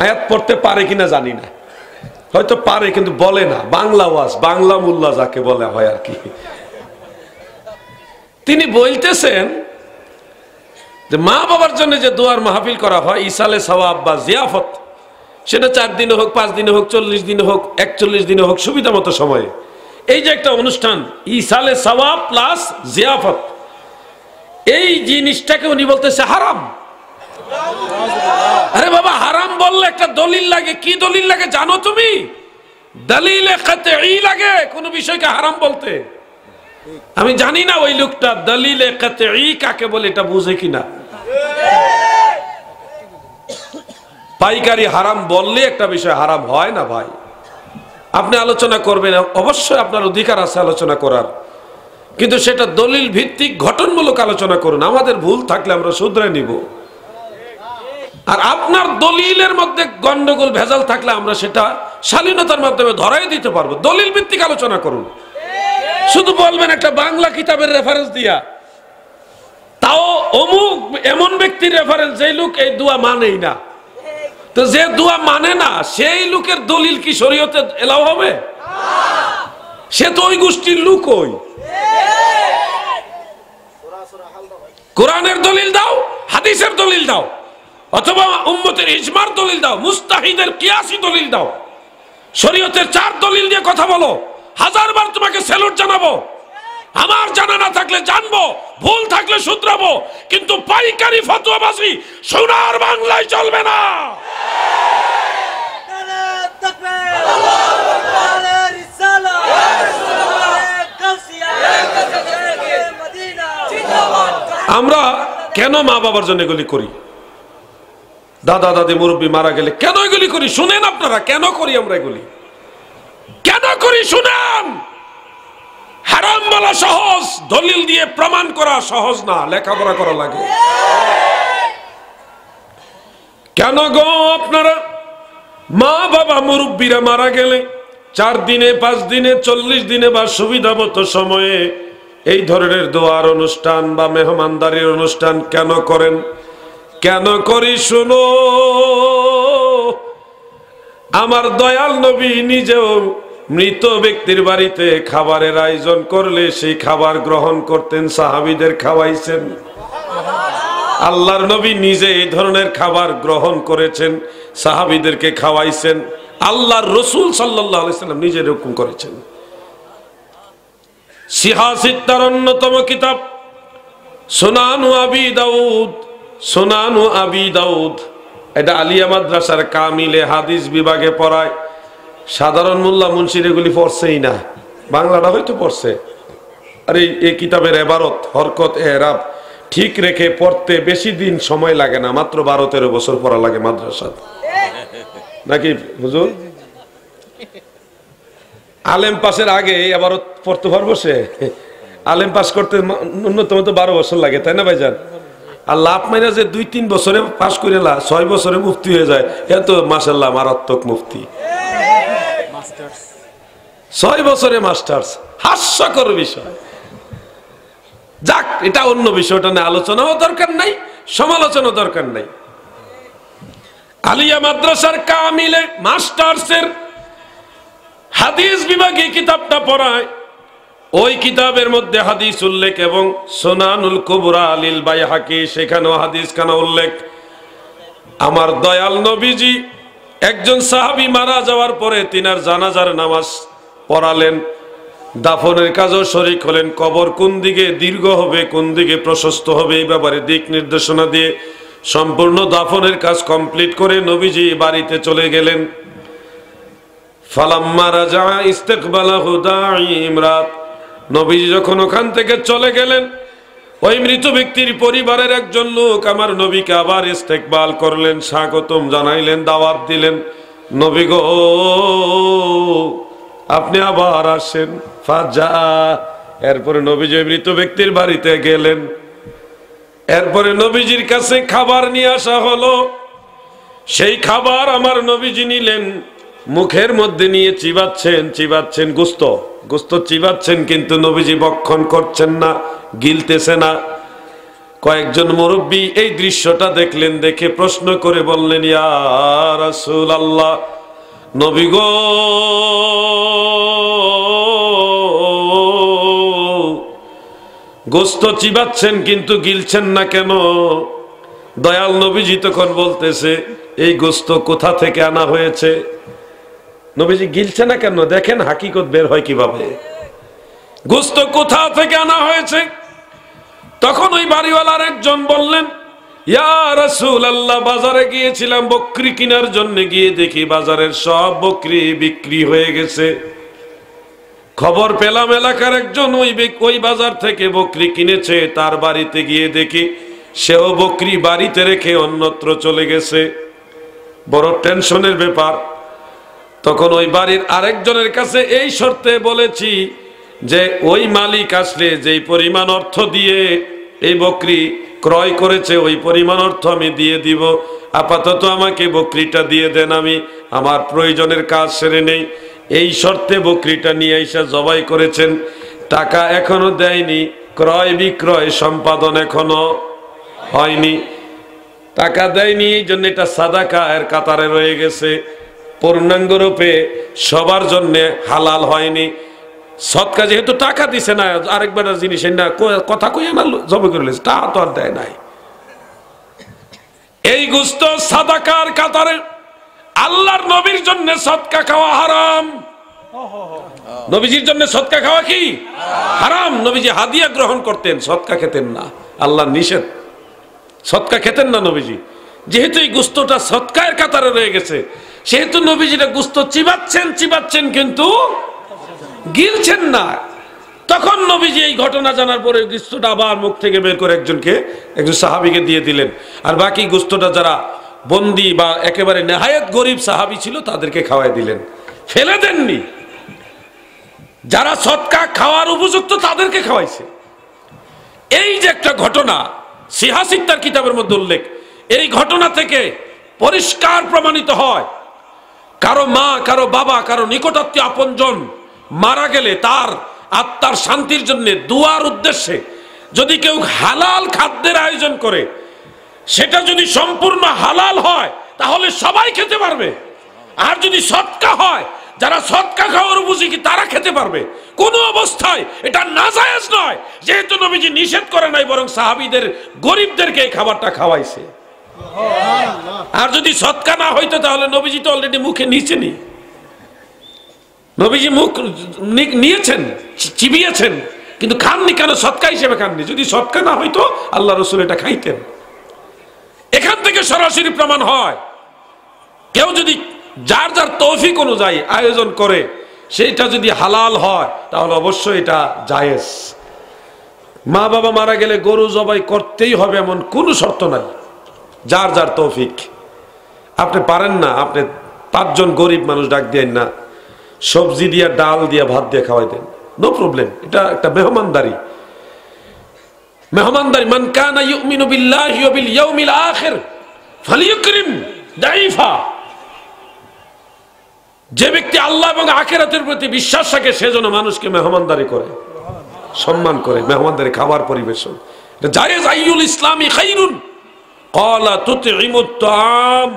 আয়াত পড়তে পারে কিনা জানি না, হয়তো পারে কিন্তু বলে না। বাংলা ওয়াজ, বাংলা মুল্লা যাকে বলে হয় আর কি। তিনি বলতেছেন যে মা বাবার জন্য যে দোয়ার মাহফিল করা হয়, ইসালে সওয়াব বা জিয়াফত, সেটা 4 দিনে হোক, 5 দিনে হোক, 40 দিনে হোক, 41 দিনে হোক, সুবিধা মতো সময়ে, এই যে একটা অনুষ্ঠান ইসালে সওয়াব প্লাস জিয়াফত, এই জিনিসটাকে উনি বলতেছে হারাম। আরে বাবা, হারাম বললে একটা দলিল লাগে। কি দলিল লাগে জানো তুমি? দলিলে কাতঈ লাগে কোন বিষয়কে হারাম বলতে। আমি জানি না ওই লোকটা দলিলে কাতঈ কাকে বলে এটা বুঝে কিনা। পাইকারি হারাম বললে একটা বিষয় হারাম হয় না ভাই। আপনি আলোচনা করবেন, অবশ্যই আপনার অধিকার আছে আলোচনা করার, কিন্তু সেটা দলিল ভিত্তিক ঘটনমূলক আলোচনা করুন। আমাদের ভুল থাকলে আমরা শুধরে নিব, আর আপনার দলিলের মধ্যে গন্ডগোল ভেজাল থাকলে আমরা সেটা শালীনতার মাধ্যমে ধরাই দিতে পারবো। দলিল ভিত্তিক আলোচনা করুন। শুধু বলবেন একটা বাংলা কিতাবের রেফারেন্স দিয়া, তাও অমুক এমন ব্যক্তির রেফারেন্স যে লোক এই দোয়া মানেই না, তো যে দোয়া মানে না সেই লোকের দলিল কি শরীয়তে এলাও হবে? সে তো ওই গোষ্ঠীর লোক। ওই কোরআনের দলিল দাও, হাদিসের দলিল দাও, অথবা উম্মতের ইজমার দলিল দাও, মুস্তাহিদের কিয়াসি দলিল দাও। শরীয়তের 4 দলিল দিয়ে কথা বলো, 1000 বার তোমাকে স্যালুট জানাবো। আমার জানা না থাকলে জানবো, ভুল থাকলে শুধরাবো, কিন্তু পাইকারি ফতোয়াবাজি সোনার বাংলায় চলবে না। আমরা কেন মা বাবার জন্য এগুলি করি? দাদা দাদি মুরব্বী মারা গেলে কেন এগুলি করি? শুনেন আপনারা, কেন করি আমরা এগুলি? কেন করি শুনেন। হারাম বলা সহজ, দলিল দিয়ে প্রমাণ করা সহজ না, লেখাপড়া করা লাগে। কেন গো আপনারা মা বাবা মুরব্বীরা মারা গেলে 4 দিনে, 5 দিনে, 40 দিনে বা সুবিধা মতো সময়ে এই ধরনের দোয়ার অনুষ্ঠান বা মেহমানদারির অনুষ্ঠান কেন করেন? কেন করি শুনো। আমার দয়াল নবী নিজেও মৃত ব্যক্তির বাড়িতে খাবারের আয়োজন করলে সেই খাবার গ্রহণ করতেন, সাহাবীদের খাওয়াইছেন। আল্লাহর নবী নিজে এই ধরনের খাবার গ্রহণ করেছেন, সাহাবীদেরকে খাওয়াইছেন। আল্লাহর রাসূল সাল্লাল্লাহু আলাইহি সাল্লাম নিজে এরকম করেছেন। সিহাসিত্তার অন্যতম কিতাব সুনানু আবি দাউদ, সুনানু আবি দাউদ, এটা আলিয়া মাদ্রাসার কামিলে হাদিস বিভাগে পড়ায়। সাধারণ মোল্লা মুন্সির এগুলি পড়ছেই না, বাংলাটা হয়তো পড়ছে। আর এই কিতাবের এবারত, হরকত, এরাব ঠিক রেখে পড়তে বেশি দিন সময় লাগে না, মাত্র 12-13 বছর পড়া লাগে মাদ্রাসা, নাকি হুজুর? আলেম পাশের আগে এবারত পড়তে পারবো সে? আলেম পাস করতে ন্যূনতম তো 12 বছর লাগে, তাই না ভাইজান? আর লাভ মাইনা যে 2-3 বছরে পাস করে 6 বছরে মুফতি হয়ে যায়, এত মাশাআল্লাহ মারাত্মক মুফতি। 6 বছরে মাস্টার্স, হাস্যকর বিষয়। যাক, এটা অন্য বিষয়টা নিয়ে আলোচনাও দরকার নাই, সমালোচনা দরকার নাই। আলিয়া মাদ্রাসার কামিলে মাস্টার্সের হাদিস বিভাগে কিতাবটা পড়ায়। ওই কিতাবের মধ্যে হাদিস উল্লেখ এবং সুনানুল কুবরা লিল বাইহাকি, সেখানেও হাদিস খানা উল্লেখ। আমার দয়াল নবীজি একজন সাহাবী মারা যাওয়ার পরে তিনার জানাজার নামাজ পড়ালেন। দাফনের কাজও শরীক হলেন। কবর কোন দিকে দীর্ঘ হবে, কোন দিকে প্রশস্ত হবে, এই ব্যাপারে দিক নির্দেশনা দিয়ে সম্পূর্ণ দাফনের কাজ কমপ্লিট করে নবীজি বাড়িতে চলে গেলেন। ফালাম্মা রাজা ইস্তেকবালাহু দাঈ ইমরাত, নবীজি যখন ওখান থেকে চলে গেলেন, ওই মৃত ব্যক্তির পরিবারের একজন লোক আমার নবীকে আবার ইস্তেকবাল করলেন, স্বাগতম জানাইলেন, দাওয়াত দিলেন। নবী গো, আপনি আবার আসেন। ফাজা, এরপরে নবীজি মৃত ব্যক্তির বাড়িতে গেলেন। এরপরে নবীজির কাছে খাবার নিয়ে আসা হলো। সেই খাবার আমার নবীজি নিলেন, মুখের মধ্যে নিয়ে চিবাচ্ছেন চিবাচ্ছেন, গোস্ত চিবাচ্ছেন, কিন্তু নবীজি ভক্ষণ করছেন না, গিলতেছে না। কয়েকজন মুরব্বী এই দৃশ্যটা দেখলেন, দেখে প্রশ্ন করে বললেন, ইয়া রাসূলুল্লাহ, নবী গো, গোস্ত চিবাচ্ছেন কিন্তু গিলছেন না কেন? দয়াল নবীজি তখন বলতেছে, এই গোস্ত কোথা থেকে আনা হয়েছে? নবীজি গিলছে না কেন? দেখেন হাকিকত বের হয় কিভাবে। গোস্ত কোথা থেকে আনা হয়েছে? তখন ওই বাড়িওয়ালার একজন বললেন, ইয়া রাসূলুল্লাহ, বাজারে গিয়েছিলাম বকরি কেনার জন্য, গিয়ে দেখি বাজারের সব বকরি বিক্রি হয়ে গেছে। খবর পেলাম এলাকার একজন ওই বাজার থেকে বকরি কিনেছে, তার বাড়িতে গিয়ে দেখি সেও বকরি বাড়িতে রেখে অন্যত্র চলে গেছে। বড় টেনশনের ব্যাপার। তখন ওই বাড়ির আরেকজনের কাছে এই শর্তে বলেছি যে ওই মালিক আসলে যেই পরিমাণ অর্থ দিয়ে এই বকরি ক্রয় করেছে ওই পরিমাণ অর্থ আমি দিয়ে দিব, আপাতত আমাকে বকরিটা দিয়ে দেন, আমি আমার প্রয়োজনের কাজ সেরে নেই। এই শর্তে বকরিটা নিয়ে এসে জবাই করেছেন। টাকা এখনো দেয়নি, ক্রয় বিক্রয় সম্পাদন এখনো হয়নি, টাকা দেয়নি, এই জন্য এটা সাদাকা এর কাতারে রয়ে গেছে, পূর্ণাঙ্গ রূপে সবার জন্য হালাল হয়নি। সৎকা যেহেতু টাকা দিছে না, আরেকবার জিনিস না কথা কইয়া না জবাই করে তা তো আর দেয় নাই। এই গোশত সাদাকার কাতারে, আল্লাহর নবীর জন্য সদকা খাওয়া হারাম। নবীজির জন্য সদকা খাওয়া কি হারাম? নবীজি হাদিয়া গ্রহণ করতেন, সদকা খেতেন না, আল্লাহর নিষেধ। সদকা খেতেন না নবীজি। যেহেতু এই গোশতটা সদকার কাতারে রয়ে গেছে, সেহেতু নবীজিরা গোশত চিবাচ্ছেন কিন্তু গিলছেন না। তখন নবীজি এই ঘটনা জানার পরে গোশতটা আবার মুখ থেকে বের করে একজন সাহাবীকে দিয়ে দিলেন। আর বাকি গোশতটা যারা বন্দি বা একেবারে নেহায়েত গরিব সাহাবী ছিল তাদেরকে খাওয়াই দিলেন, ফেলে দেননি। যারা সদকা খাওয়ার উপযুক্ত তাদেরকে খাওয়াইছে। এই যে একটা ঘটনা, সিহাসিত্তার কিতাবের মধ্যে উল্লেখ, এই ঘটনা থেকে পরিষ্কার প্রমাণিত হয়, কারো মা, কারো বাবা, কারো নিকটাত্মীয় আপনজন মারা গেলে তার আত্মার শান্তির জন্য দুয়ার উদ্দেশ্যে যদি কেউ হালাল খাদ্যের আয়োজন করে, সেটা যদি সম্পূর্ণ হালাল হয় তাহলে সবাই খেতে পারবে। আর যদি সদকা হয়, যারা সদকা খাওয়ার উপযোগী তারা খেতে পারবে। কোনো অবস্থায় এটা নাজায়েজ নয়, যেহেতু নবীজি নিষেধ করে নাই, বরং সাহাবীদের গরিবদেরকে এই খাবারটা খাওয়াইছে। আর যদি সদকা না হইতো তাহলে নবীজি তো অলরেডি মুখে নিয়েছেনই। নবীজি মুখ নিয়েছেন, চিবিয়েছেন, কিন্তু খাননি কেন? সদকা হিসেবে খাননি। যদি সদকা না হইতো আল্লাহ রাসূল এটা খাইতেন। এখান থেকে সরাসরি প্রমাণ হয়, কেউ যদি যার যার তৌফিক অনুযায়ী আয়োজন করে, সেটা যদি হালাল হয় তাহলে অবশ্যই এটা জায়েজ। মা বাবা মারা গেলে গরু জবাই করতেই হবে এমন কোনো শর্ত নাই, যার যার তৌফিক। আপনি পারেন না, আপনি 5 জন গরিব মানুষ ডাক দেন না, সবজি দিয়া, ডাল দিয়া, ভাত দিয়ে খাওয়াই দেন, নো প্রবলেম। এটা একটা মেহমানদারি। মান কানা ইউমিনু বিল্লাহি ওয়া বিল ইয়াউমিল আখির ফালিয়ুকরিম দাইফা। যে ব্যক্তি আল্লাহ এবং আখিরাতের প্রতি বিশ্বাস রাখে সে যেন মানুষকে মেহমানদারি করে, সম্মান করে, মেহমানদারি খাবার পরিবেশন। এটা জায়েজ। আইয়ুল ইসলামি খাইরুন ক্বালা তুতঈমুত তাআম।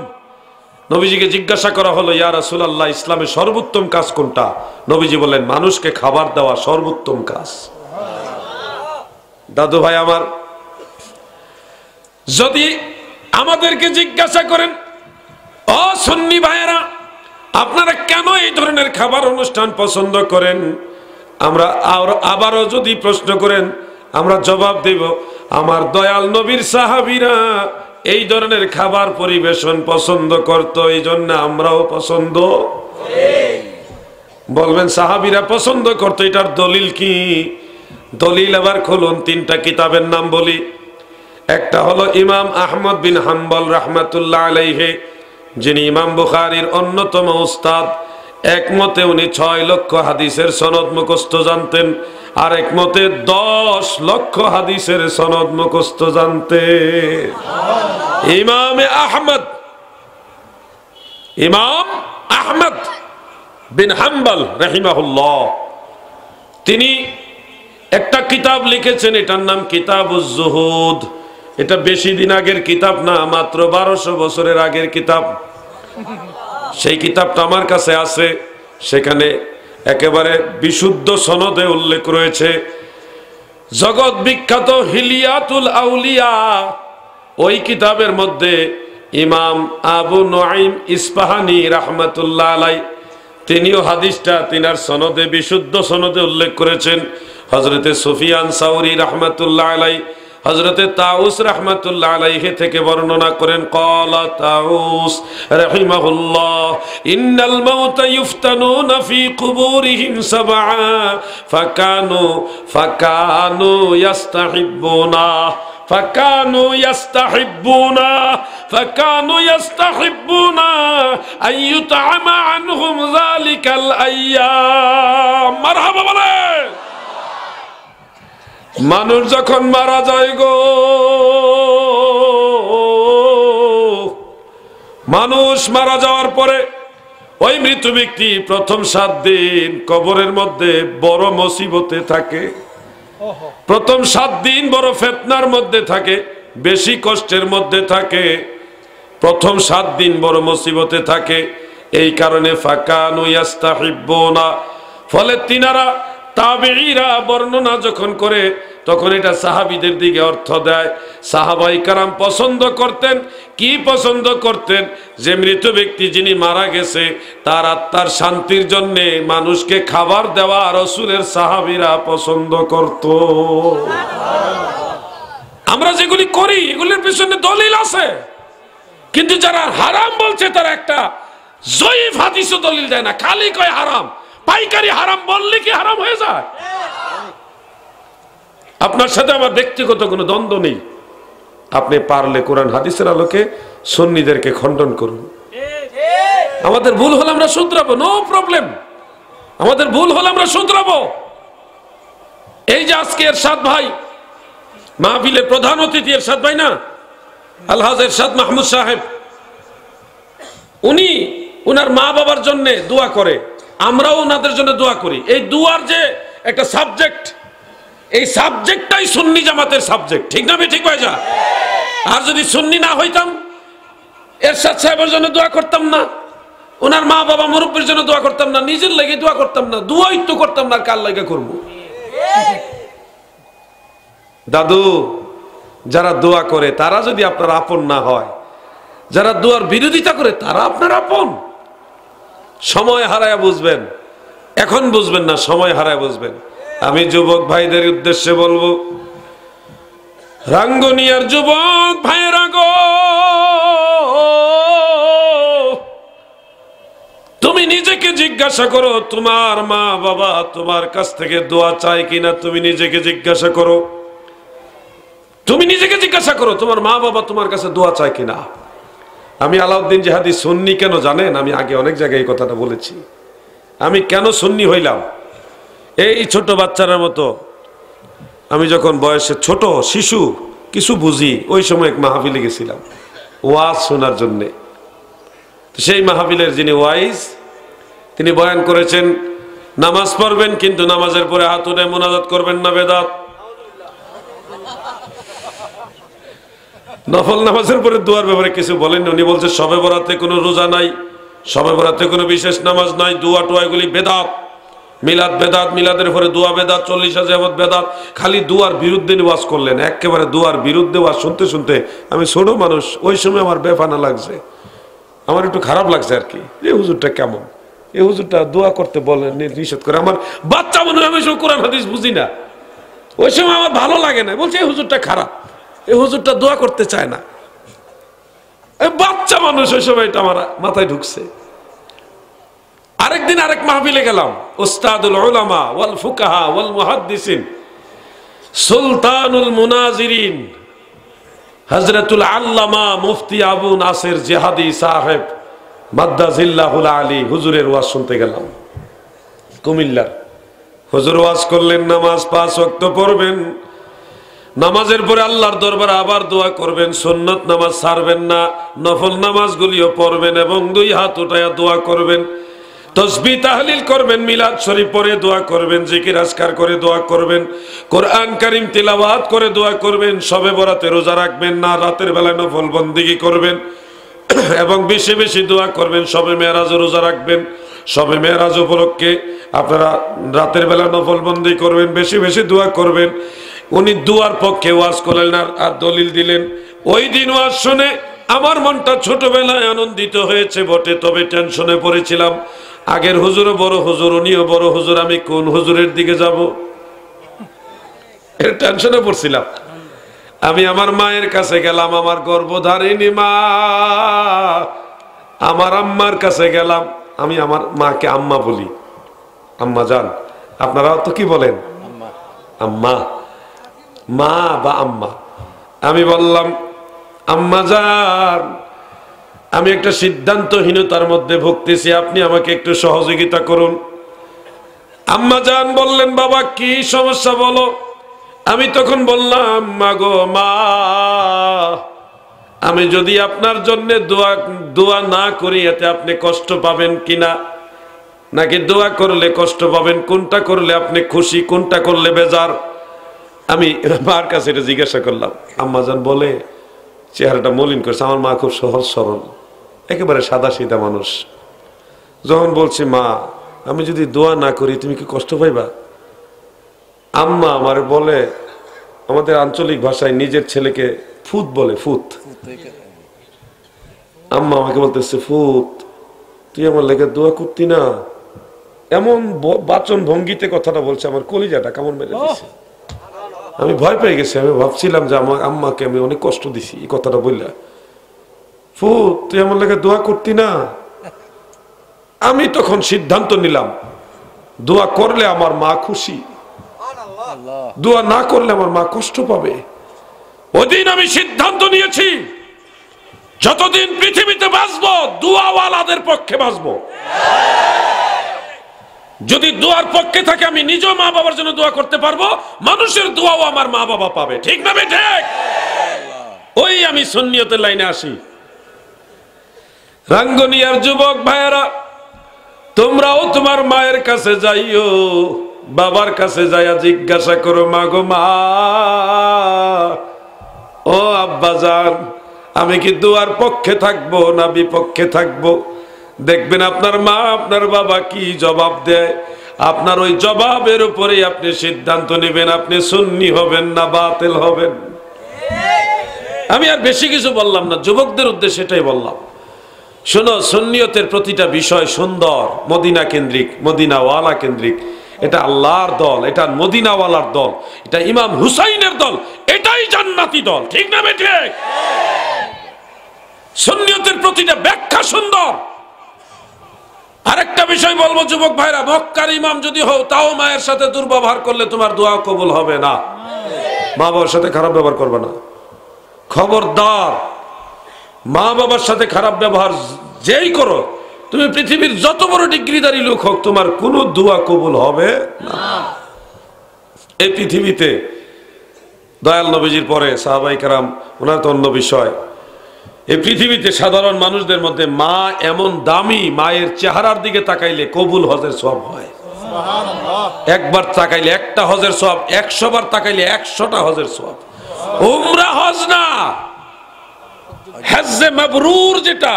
নবীজিকে জিজ্ঞাসা করা হলো, ইয়া রাসূলুল্লাহ, ইসলামের সর্বোত্তম কাজ কোনটা? নবীজি বললেন, মানুষকে খাবার দেওয়া সর্বোত্তম কাজ। দাদু ভাই আমার, যদি আমাদেরকে জিজ্ঞাসা করেন, ও সুন্নি ভাইয়েরা, আপনারা কেন এই ধরনের খাবার অনুষ্ঠান পছন্দ করেন? আমরা আবারও যদি প্রশ্ন করেন আমরা জবাব দেব, আমার দয়াল নবীর সাহাবীরা এই ধরনের খাবার পরিবেশন পছন্দ করত, এই জন্য আমরাও পছন্দ। বলবেন সাহাবীরা পছন্দ করত, এটার দলিল কি? দলিল আবার খুলুন, 3টা কিতাবের নাম বলি। একটা হলো ইমাম আহমদ বিন হাম্বল রাহমাতুল্লাহ আলাইহি, যিনি ইমাম বুখারীর অন্যতম উস্তাদ। একমতে উনি 6 লক্ষ হাদিসের সনদ মুখস্থ জানতেন, আর একমতে 10 লক্ষ হাদিসের সনদ মুখস্থ জানতেন। ইমাম আহমদ বিন হাম্বল রাহিমাহুল্লাহ, তিনি একটা কিতাব লিখেছেন, এটার নাম কিতাবুজ জুহুদ। এটা বেশি দিন আগের কিতাব না, মাত্র 1200 বছরের আগের কিতাব। সেই কিতাবটা আমার কাছে আছে, সেখানে একেবারে বিশুদ্ধ সনদে উল্লেখ রয়েছে জগৎ বিখ্যাত হিলিয়াতুল আউলিয়া। ওই কিতাবের মধ্যে ইমাম আবু নুআইম ইসফাহানি রাহমাতুল্লাহ আলাই, তিনিও হাদিসটা তিনার সনদে বিশুদ্ধ সনদে উল্লেখ করেছেন। হযরতে সুফিয়ান সাউরি রাহমাতুল্লাহ আলাই হযরতে তাউস রাহমাতুল্লাহ আলাইহি থেকে বর্ণনা করেন, ক্বালা তাউস রাহিমাহুল্লাহ, ইন্নাল মাউতা ইফতানুনা ফি কুবুরিহিম সাবআ ফাকানু ইয়াস্তাহিব্বুনা আন ইউতআমা আনহুম যালিকাল আইয়াম। মারহাবা বলে। মানুষ যখন মারা যায় গো, মানুষ মারা যাওয়ার পরে ওই মৃত ব্যক্তি প্রথম 7 দিন কবরের মধ্যে বড় মুসিবতে থাকে। প্রথম 7 দিন বড় ফিতনার মধ্যে থাকে, বেশি কষ্টের মধ্যে থাকে। প্রথম 7 দিন বড় মুসিবতে থাকে। এই কারণে ফাকানু ইয়াস্তাহিব্বুনা, ফলে তিনারা তাবেঈরা বর্ণনা যখন করে তখন এটা সাহাবীদের দিকে অর্থ দেয়। সাহাবায়ে কেরাম পছন্দ করতেন, কি পছন্দ করতেন? যে মৃত ব্যক্তি যিনি মারা গেছে তার আত্মার শান্তির জন্য মানুষকে খাবার দেওয়া রাসূলের সাহাবীরা পছন্দ করত। আমরা যেগুলি করি এগুলির পিছনে দলিল আছে, কিন্তু যারা হারাম বলছে তারা একটা জয়ীফ হাদিসও দলিল দেয় না, খালি কয় হারাম। পাইকারি হারাম বললে কি হারাম হয়ে যায়? আপনার সাথে আমার ব্যক্তিগত কোনো দ্বন্দ্ব নেই। আপনি পারলে কোরআন হাদিসের আলোকে সুন্নিদেরকে খণ্ডন করুন। আমাদের ভুল হলে আমরা শুধরাবো, নো প্রবলেম। আমাদের ভুল হলে আমরা শুধরাবো। এই যে আজকে এরশাদ ভাই মাহফিলে প্রধান অতিথি, এরশাদ ভাই না, আলহাজ এরশাদ মাহমুদ সাহেব, উনি উনার মা বাবার জন্য দোয়া করে, আমরাও ওনাদের জন্য দোয়া করি। এই দোয়ার যে একটা সাবজেক্ট, এই সাবজেক্টটাই সুন্নি জামাতের সাবজেক্ট, ঠিক না? ঠিক হয়ে যা। আর যদি সুন্নি না হইতাম এরশাদ সাহেবের জন্য দোয়া করতাম না, ওনার মা বাবা মুরব্বির জন্য দোয়া করতাম না, নিজের লাগি দোয়া করতাম না, দোয়াই তো করতাম না, কার লাগি করব? দাদু, যারা দোয়া করে তারা যদি আপনার আপন না হয়, যারা দোয়ার বিরোধিতা করে তারা আপনার আপন। সময় হারায় বুঝবেন, এখন বুঝবেন না, সময় হারায় বুঝবেন। আমি যুবক ভাইদের উদ্দেশ্যে বলবো, রাঙ্গুনিয়ার যুবক ভাইরা গো, তুমি নিজেকে জিজ্ঞাসা করো, তোমার মা বাবা তোমার কাছ থেকে দোয়া চায় কিনা? তুমি নিজেকে জিজ্ঞাসা করো, তুমি নিজেকে জিজ্ঞাসা করো, তোমার মা বাবা তোমার কাছে দোয়া চায় কিনা? আমি আলাউদ্দিন জিহাদি সুন্নি কেন জানেন? আমি আগে অনেক জায়গায় এই কথাটা বলেছি। আমি কেন সুন্নি হইলাম? এই ছোট বাচ্চার মতো আমি যখন বয়সে ছোট শিশু কিছু বুঝি, ওই সময় এক মাহফিলে গেছিলাম ওয়াজ শোনার জন্যে। সেই মাহফিলের যিনি ওয়াইজ, তিনি বয়ান করেছেন নামাজ পড়বেন, কিন্তু নামাজের পরে হাত উঠে মুনাজাত করবেন না, বেদাত। নফল নামাজের পরে দোয়ার ব্যাপারে কিছু বলেন। উনি বলছে শবে বরাতে কোনো রোজা নাই, শবে বরাতে কোনো বিশেষ নামাজ নাই, দোয়া টোয়া এগুলি বেদাত। মিলাদ বেদাত, মিলাদের পরে দোয়া বেদাত, 40 যাবত বেদাত। খালি দোয়ার বিরুদ্ধে ওয়াজ করলেন, একেবারে দোয়ার বিরুদ্ধে ওয়াজ শুনতে শুনতে আমি ছোট মানুষ, ওই সময় আমার বেফানা লাগছে, আমার একটু খারাপ লাগছে আর কি, যে হুজুরটা কেমন। এই হুজুরটা দোয়া করতে বলেন, নিষেধ করে। আমার বাচ্চা মনে হয় আমি সব কোরআন হাদিস বুঝি না, ওই সময় আমার ভালো লাগে না, বলছে এই হুজুরটা খারাপ, এই হুজুরটা দোয়া করতে চায় না। বাচ্চা মানুষ, ওই সময় এটা আমার মাথায় ঢুকছে। আরেকদিন আরেক মাহফিলে গেলাম, উস্তাদুল উলামা ওয়াল ফুকাহা ওয়াল মুহাদ্দিসিন সুলতানুল মুনাজিরিন হযরতুল আল্লামা মুফতি আবু নাসির জিহাদি সাহেব মাদ্দাজিল্লাহুল আলী হুজুরের ওয়াজ শুনতে গেলাম কুমিল্লার। হুজুর ওয়াজ করলেন, নামাজ 5 ওয়াক্ত পড়বেন, নামাজের পরে আল্লাহর দরবারে আবার দোয়া করবেন, সুন্নত নামাজ ছাড়বেন না, নফল নামাজগুলিও পড়বেন এবং 2 হাত উঠায়া দোয়া করবেন, তাসবিহ তাহলিল করবেন, মিলাদ শরীফ পড়ে দোয়া করবেন, জিকির আজকার করে দোয়া করবেন, কোরআন কারীম তিলাওয়াত করে দোয়া করবেন, শবে বরাতে রোজা রাখবেন না, রাতের বেলায় নফল বন্দেগী করবেন এবং বেশি বেশি দোয়া করবেন। শবে মেরাজে রোজা রাখবেন, শবে মেরাজ উপলক্ষে আপনারা রাতের বেলা নফল বন্দেগী করবেন, বেশি বেশি দোয়া করবেন। উনি দুয়ার পক্ষে ওয়াজ করলেন আর দলিল দিলেন। ওই দিন ওয়াজ শুনে আমার মনটা ছোটবেলায় আনন্দিত হয়েছে বটে, তবে টেনশনে পড়েছিলাম, আগের হুজুরও বড় হুজুর, উনিও বড় হুজুর, আমি কোন হুজুরের দিকে যাব, এর টেনশনে পড়ছিলাম। আমি আমার মায়ের কাছে গেলাম, আমার গর্ভধারিণী মা, আমার আম্মার কাছে গেলাম। আমি আমার মাকে আম্মা বলি, আম্মা জান, আপনারাও তো কি বলেন আম্মা, মা বা আম্মা। আমি বললাম, আম্মা জান, আমি একটা সিদ্ধান্তহীনতার মধ্যে ভুগতেছি, আপনি আমাকে একটু সহযোগিতা করুন। আম্মা জান বললেন, বাবা কি সমস্যা বলো। আমি তখন বললাম, মা গো মা, আমি যদি আপনার জন্য দোয়া না করি এতে আপনি কষ্ট পাবেন কিনা, নাকি দোয়া করলে কষ্ট পাবেন, কোনটা করলে আপনি খুশি, কোনটা করলে বেজার। আমি মার কাছে এটা জিজ্ঞাসা করলাম। আম্মা জান বলে, চেহারাটা মলিন করছে, আমার মা খুব সহজ সরল, একেবারে সাদা সিধা মানুষ। যখন বলছি, মা আমি যদি দোয়া না করি তুমি কি কষ্ট পাইবা? আম্মা আমার বলে, আমাদের আঞ্চলিক ভাষায় নিজের ছেলেকে ফুত বলে, ফুত। আম্মা আমাকে বলতেছে, ফুত তুই আমার লেগে দোয়া করতি না, এমন বাচন ভঙ্গিতে কথাটা বলছে, আমার কলিজাটা কেমন মেরে দিচ্ছে। আমি ভয় পেয়ে গেছি, আমি ভাবছিলাম যে আমার আম্মাকে আমি অনেক কষ্ট দিছি এই কথাটা বললা। ফুত তুই আমার লেগে দোয়া করতি না। আমি তখন সিদ্ধান্ত নিলাম, দোয়া করলে আমার মা খুশি, দোয়া না করলে আমার মা কষ্ট পাবে। ওদিন আমি সিদ্ধান্ত নিয়েছি, যতদিন পৃথিবীতে বাঁচবো দোয়াওয়ালাদের পক্ষে বাঁচবো। যদি দোয়ার পক্ষে থাকে আমি নিজেও মা বাবার জন্য দোয়া করতে পারবো, মানুষের দোয়াও আমার মা বাবা পাবে, ঠিক না বেঠিক? ওই আমি সুন্নিয়তের লাইনে আসি। রাঙ্গুনিয়ার যুবক ভাইয়েরা, তোমরাও তোমার মায়ের কাছে যাইও, বাবার কাছে যাইয়া জিজ্ঞাসা করো, মা গো মা, ও আব্বা জান, আমি কি দোয়ার পক্ষে থাকবো না বিপক্ষে থাকবো? দেখবেন আপনার মা আপনার বাবা কি জবাব দেয়, আপনার ওই জবাবের উপরে আপনি সিদ্ধান্ত নেবেন, আপনি সুন্নি হবেন না বাতিল হবেন। আমি আর বেশি কিছু বললাম না, যুবকদের উদ্দেশ্যে এটাই বললাম। শোনো, সুন্নিয়তের প্রতিটা বিষয় সুন্দর, মদিনা কেন্দ্রিক, মদিনাওয়ালা কেন্দ্রিক। এটা আল্লাহর দল, এটা মদিনাওয়ালার দল, এটা ইমাম হুসাইনের দল, এটাই জান্নাতি দল, ঠিক না বেঠিক? সুন্নিয়তের প্রতিটা ব্যাখ্যা সুন্দর। আরেকটা বিষয় বলবো যুবক ভাইরা, মক্কার ইমাম যদি হও তাও মায়ের সাথে দুর্ব্যবহার করলে তোমার দোয়া কবুল হবে না। মা বাবার সাথে খারাপ ব্যবহার করবে না, খবরদার। মা বাবার সাথে খারাপ ব্যবহার যেই করো, তুমি পৃথিবীর যত বড় ডিগ্রিধারী লোক হোক, তোমার কোনো দোয়া কবুল হবে না। এই পৃথিবীতে দয়াল নবীজির পরে সাহাবায়ে কেরাম, ওনার তো অন্য বিষয়। এই পৃথিবীতে সাধারণ মানুষদের মধ্যে মা এমন দামি, মায়ের চেহারার দিকে তাকাইলে কবুল হজের সওয়াব হয়। একবার তাকাইলে একটা হজের সওয়াব, 100 বার তাকাইলে 100টা হজের সওয়াব। উমরা হজ না, হজ্জে মাবরুর, যেটা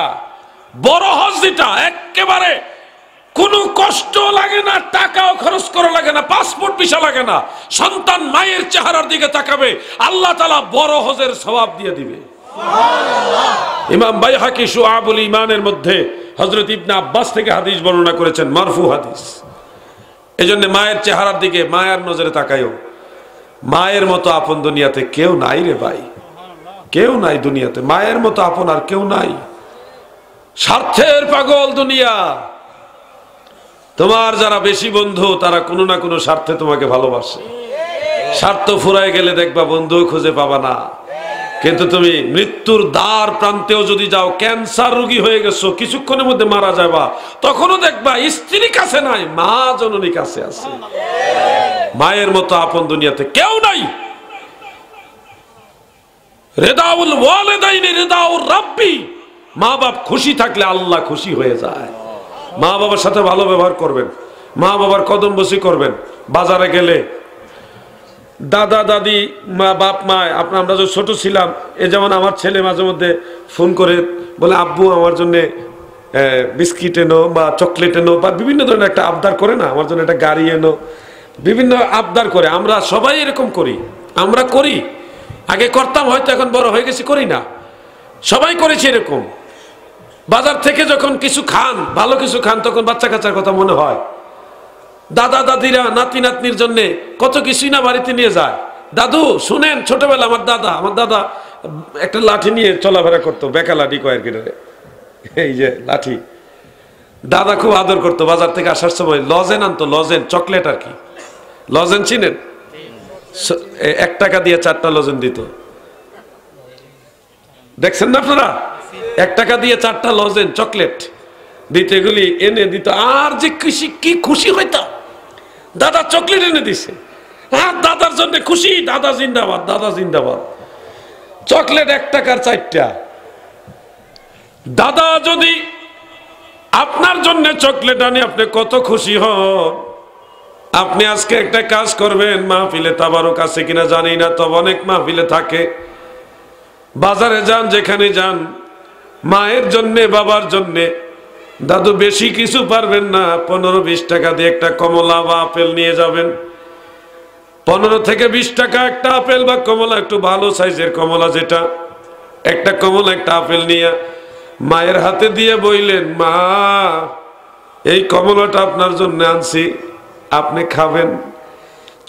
বড় হজ, যেটা একেবারে কোনো কষ্ট লাগে না, টাকাও খরচ করা লাগে না, পাসপোর্ট ভিসা লাগে না, সন্তান মায়ের চেহারার দিকে তাকাবে, আল্লাহ তাআলা বড় হজের সওয়াব দিয়ে দিবে। ইমাম বাইহাকি শুআবুল ঈমানের মধ্যে হযরত ইবনে আব্বাস থেকে হাদিস বর্ণনা করেছেন, মারফু হাদিস। এজন্য মায়ের চেহারার দিকে মায়ের নজরে তাকাইও। মায়ের মতো আপন দুনিয়াতে কেউ নাই রে ভাই, কেউ নাই দুনিয়াতে, মায়ের মতো আপন আর কেউ নাই। স্বার্থের পাগল দুনিয়া। তোমার যারা বেশি বন্ধু তারা কোনো না কোনো স্বার্থে তোমাকে ভালোবাসে। স্বার্থ ফুরায় গেলে দেখবা বন্ধু খুঁজে পাবা না। কিন্তু তুমি মৃত্যুর দ্বার প্রান্তেও যদি যাও, ক্যান্সার রোগী হয়ে গেছো, কিছুক্ষণের মধ্যে মারা যাবা, তখনও দেখবা স্ত্রী কাছে নাই, মা জননী কাছে আছে। মায়ের মতো আপন দুনিয়াতে কেউ নাই। রেদাউল ওয়ালিদাইনি রেদাউর রাব্বি, মা বাপ খুশি থাকলে আল্লাহ খুশি হয়ে যায়। মা বাবার সাথে ভালো ব্যবহার করবেন, মা বাবার কদম বসি করবেন। বাজারে গেলে দাদা দাদি মা বাপ মা, আমরা যখন ছোট ছিলাম, এ যেমন আমার ছেলে মাঝে মধ্যে ফোন করে বলে, আব্বু আমার জন্য বিস্কিট এনো বা চকলেট এনো, বা বিভিন্ন ধরনের একটা আবদার করে না, আমার জন্য একটা গাড়ি এনো, বিভিন্ন আবদার করে। আমরা সবাই এরকম করি, আমরা করি, আগে করতাম, হয়তো এখন বড় হয়ে গেছি করি না, সবাই করেছি এরকম। বাজার থেকে যখন কিছু খান, ভালো কিছু খান, তখন বাচ্চা কাচ্চার কথা মনে হয়। দাদা দাদিরা নাতি নাতনির জন্য কত কিছুই না বাড়িতে নিয়ে যায়। দাদু শুনেন, ছোটবেলা আমার দাদা একটা লাঠি নিয়ে চলাফেরা করতো, বেকা লাঠি কয়ের কিনারে, এই যে লাঠি, দাদা খুব আদর করতো। বাজার থেকে আসার সময় লজেন আনতো, লজেন চকলেট আর কি, লজেন চিনেন, 1 টাকা দিয়ে 4টা লজেন দিত। দেখছেন না আপনারা, 1 টাকা দিয়ে 4টা লজেন চকলেট দিত, এগুলি এনে দিত। আর যে কি খুশি হইতাম, দাদা চকলেট এনে দিছে, আর দাদার জন্য খুশি, দাদা জিন্দাবাদ, দাদা জিন্দাবাদ। চকলেট 1 টাকার 4টা। দাদা যদি আপনার জন্য চকলেট আনে, আপনি কত খুশি হন। আপনি আজকে একটা কাজ করবেন, মাহফিলে তাবারক আছে কিনা জানি না, তবে অনেক মাহফিলে থাকে। বাজারে যান, যেখানে যান, মায়ের জন্যে বাবার জন্যে, দাদু বেশি কিছু পারবেন না, 15-20 টাকা দিয়ে একটা কমলা বা আপেল নিয়ে যাবেন। 15 থেকে 20 টাকা একটা আপেল বা কমলা, একটু ভালো সাইজের কমলা, যেটা একটা কমলা একটা আপেল নিয়ে মায়ের হাতে দিয়ে বললেন, মা এই কমলাটা আপনার জন্য আনছি, আপনি খাবেন।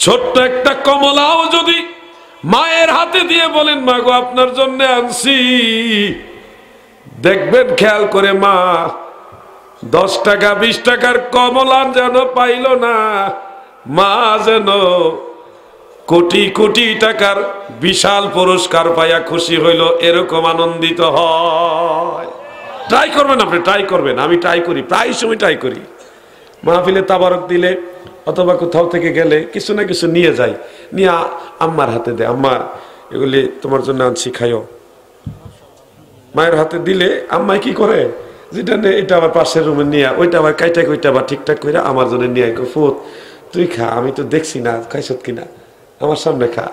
ছোট্ট একটা কমলাও যদি মায়ের হাতে দিয়ে বলেন, মা গো আপনার জন্য আনছি, দেখবেন খেয়াল করে মা 10 টাকা 20 টাকার কমলা যেন পাইল না, মা যেন কোটি কোটি টাকার বিশাল পুরস্কার পাইয়া খুশি হইল, এরকম আনন্দিত হয়। ট্রাই করবেন, আপনি ট্রাই করবেন, আমি ট্রাই করি, প্রায় সময় ট্রাই করি। মাহফিলে তাবারক দিলে অথবা কোথাও থেকে গেলে কিছু না কিছু নিয়ে যাই, নিয়ে আম্মার হাতে দে, আম্মা এগুলি তোমার জন্য আনছি, খাইও। মায়ের হাতে দিলে আম্মাই কি করে, যেটা নেই এটা আবার পাশের রুমে নিয়ে, ওইটা আবার কাইটা কইটা আবার ঠিকঠাক করে আমার জন্য নিয়ে ফুত তুই খা, আমি তো দেখছি না খাইছত কিনা, আমার সামনে খা।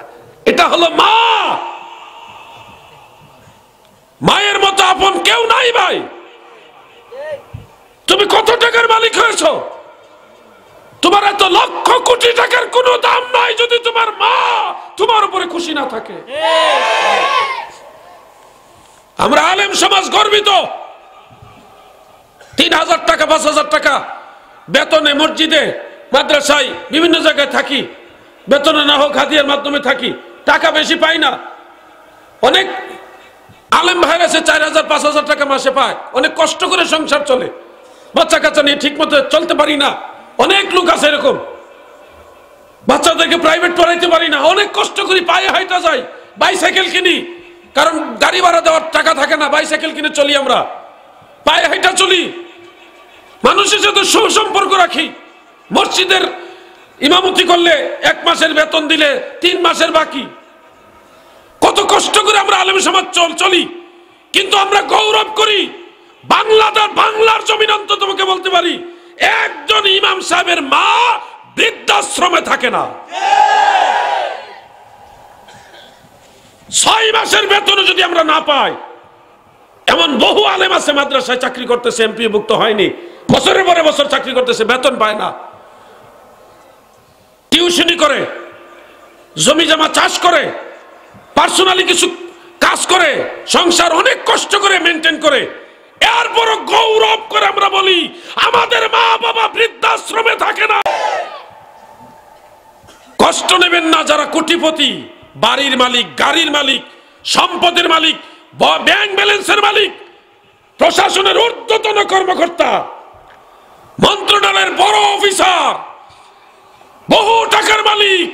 এটা হলো মা। মায়ের মতো আপন কেউ নাই ভাই। তুমি কত টাকার মালিক হয়েছ, তোমার এত লক্ষ কোটি টাকার কোনো দাম নাই যদি তোমার মা তোমার উপরে খুশি না থাকে। আমরা আলেম সমাজ গর্বিত, 3000 টাকা 5000 টাকা বেতনে মসজিদে মাদ্রাসায় বিভিন্ন জায়গায় থাকি, বেতনে না হোক হাদিয়ার মাধ্যমে থাকি, টাকা বেশি পাই না। অনেক আলেম ভাইরা আছে 4000 5000 টাকা মাসে পায়, অনেক কষ্ট করে সংসার চলে, বাচ্চা কাচ্চা নিয়ে ঠিক মতো চলতে পারি না। অনেক লোক আছে এরকম, বাচ্চাদেরকে প্রাইভেট পড়াইতে পারি না, অনেক কষ্ট করি, পায়ে হাইটা যাই, বাইসাইকেল কিনি, কারণ গাড়ি ভাড়া দেওয়ার টাকা থাকে না, বাইসাইকেল কিনে চলি, আমরা পায়ে হাইটা চলি, মানুষের সাথে সুসম্পর্ক রাখি। মসজিদের ইমামতি করলে 1 মাসের বেতন দিলে 3 মাসের বাকি, কত কষ্ট করে আমরা আলেম সমাজ চলি। কিন্তু আমরা গৌরব করি, বাংলার জমিন অন্তত তোমাকে বলতে পারি, একজন ইমাম সাহেবের মা বৃদ্ধাশ্রমে থাকে না। 6 মাসের বেতন যদি আমরা না পাই, এমন বহু আলেম আছে মাদ্রাসায় চাকরি করতেছে, এমপি ভুক্ত হয়নি, বছরের পরে বছর চাকরি করতেছে, বেতন পায় না, টিউশনি করে, জমি জমা চাষ করে, পার্সোনালি কিছু কাজ করে, সংসার অনেক কষ্ট করে মেনটেন করে, এরপরও গৌরব করে আমরা বলি আমাদের মা বাবা বৃদ্ধাশ্রমে থাকে না। কষ্ট নেবেন না যারা কোটিপতি, বাড়ির মালিক, গাড়ির মালিক, সম্পদের মালিক, ব্যাংক ব্যালেন্সের মালিক, প্রশাসনের ঊর্ধ্বতন কর্মকর্তা, মন্ত্রণালয়ের বড় অফিসার, বহু টাকার মালিক,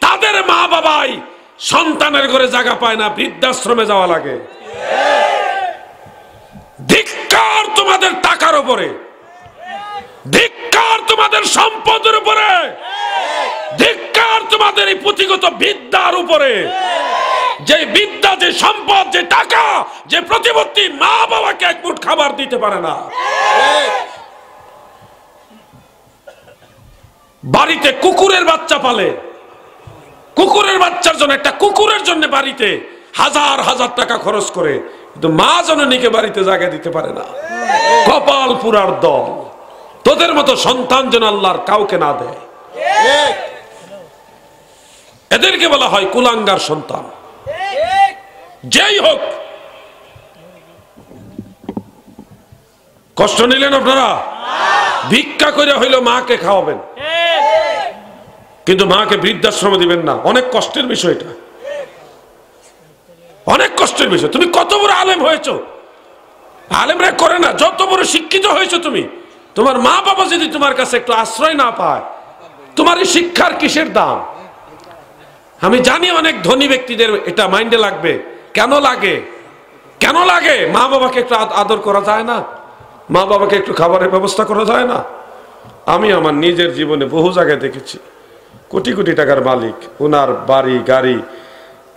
তাদের মা বাবাই সন্তানের ঘরে জায়গা পায় না, বৃদ্ধাশ্রমে যাওয়া লাগে। ধিক্কার তোমাদের টাকার উপরে, ধিক্কার তোমাদের সম্পদের উপরে, ধিক্কার তোমাদের এই পুঁথিগত বিদ্যার উপরে। যে বিদ্যা, যে সম্পদ, যে টাকা, যে প্রতিপত্তি মা বাবাকে এক মুঠ খাবার দিতে পারে না। বাড়িতে কুকুরের বাচ্চা পালে, কুকুরের বাচ্চার জন্য, একটা কুকুরের জন্য বাড়িতে হাজার হাজার টাকা খরচ করে, কিন্তু মা জননীকে বাড়িতে জায়গা দিতে পারে না। কপাল পুরার দল, তোদের মতো সন্তান যেন আল্লাহর কাউকে না দেয়। এদেরকে বলা হয় কুলাঙ্গার সন্তান। যেই হোক, কষ্ট নিলেন আপনারা, ভিক্ষা করে হইলো মাকে খাওয়াবেন, কিন্তু মাকে বৃদ্ধাশ্রমে দিবেন না। অনেক কষ্টের বিষয় এটা, অনেক কষ্টের বিষয়। তুমি কত বড় আলেম হয়েছো, আলেমরা করে না, যত বড় শিক্ষিত হয়েছো তুমি, তোমার মা বাবা যদি তোমার কাছে একটু আশ্রয় না পায়, তোমার এই শিক্ষার কিসের দাম? আমি জানি অনেক ধনী ব্যক্তিদের এটা মাইন্ডে লাগবে। কেন লাগে? কেন লাগে? মা বাবাকে একটু আদর করা যায় না? মা বাবাকে একটু খাবারের ব্যবস্থা করা যায় না? আমি আমার নিজের জীবনে বহু জায়গায় দেখেছি, কোটি কোটি টাকার মালিক, ওনার বাড়ি গাড়ি,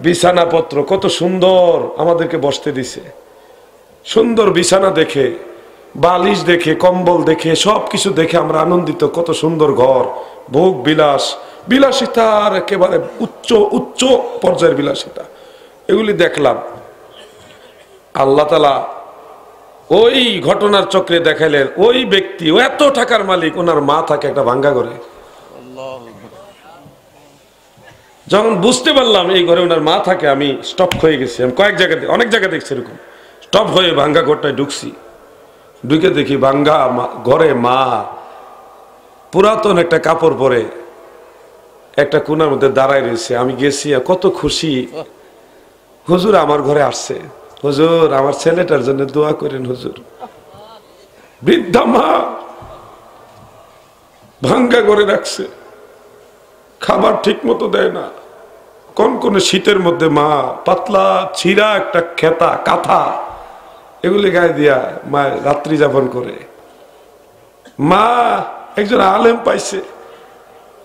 বিছানাপত্র কত সুন্দর আমাদেরকে বসতে দিছে। সুন্দর বিছানা দেখে, বালিশ দেখে, কম্বল দেখে, সবকিছু দেখে আমরা আনন্দিত। কত সুন্দর ঘর, ভোগ বিলাস, বিলাসিতার একেবারে উচ্চ উচ্চ পর্যায়ের বিলাসিতা, এগুলি দেখলাম। আল্লাহ তাআলা ওই ঘটনার চক্রে দেখাইলেন, ওই ব্যক্তি, ও এত টাকার মালিক, ওনার মা থাকে একটা ভাঙ্গা ঘরে। যখন বুঝতে পারলাম এই ঘরে ওনার মা থাকে, আমি স্টপ হয়ে গেছি। আমি কয়েক জায়গায়, অনেক জায়গায় দেখছি এরকম, স্টপ হয়ে ভাঙ্গা ঘরটায় ঢুকছি। ঢুকে দেখি ভাঙ্গা ঘরে মা পুরাতন একটা কাপড় পরে একটা কোণার মধ্যে দাঁড়ায় রয়েছে। আমি গেছি, কত খুশি, হুজুর আমার ঘরে আসছে, হুজুর আমার ছেলেটার জন্য দোয়া করেন হুজুর। বৃদ্ধা মা ভাঙ্গা করে রাখছে, খাবার ঠিক মতো দেয় না। কোন শীতের মধ্যে মা পাতলা ছিঁড়া একটা খেতা কাঁথা এগুলি গায়ে দিয়া মা রাত্রি যাপন করে। মা একজন আলেম পাইছে,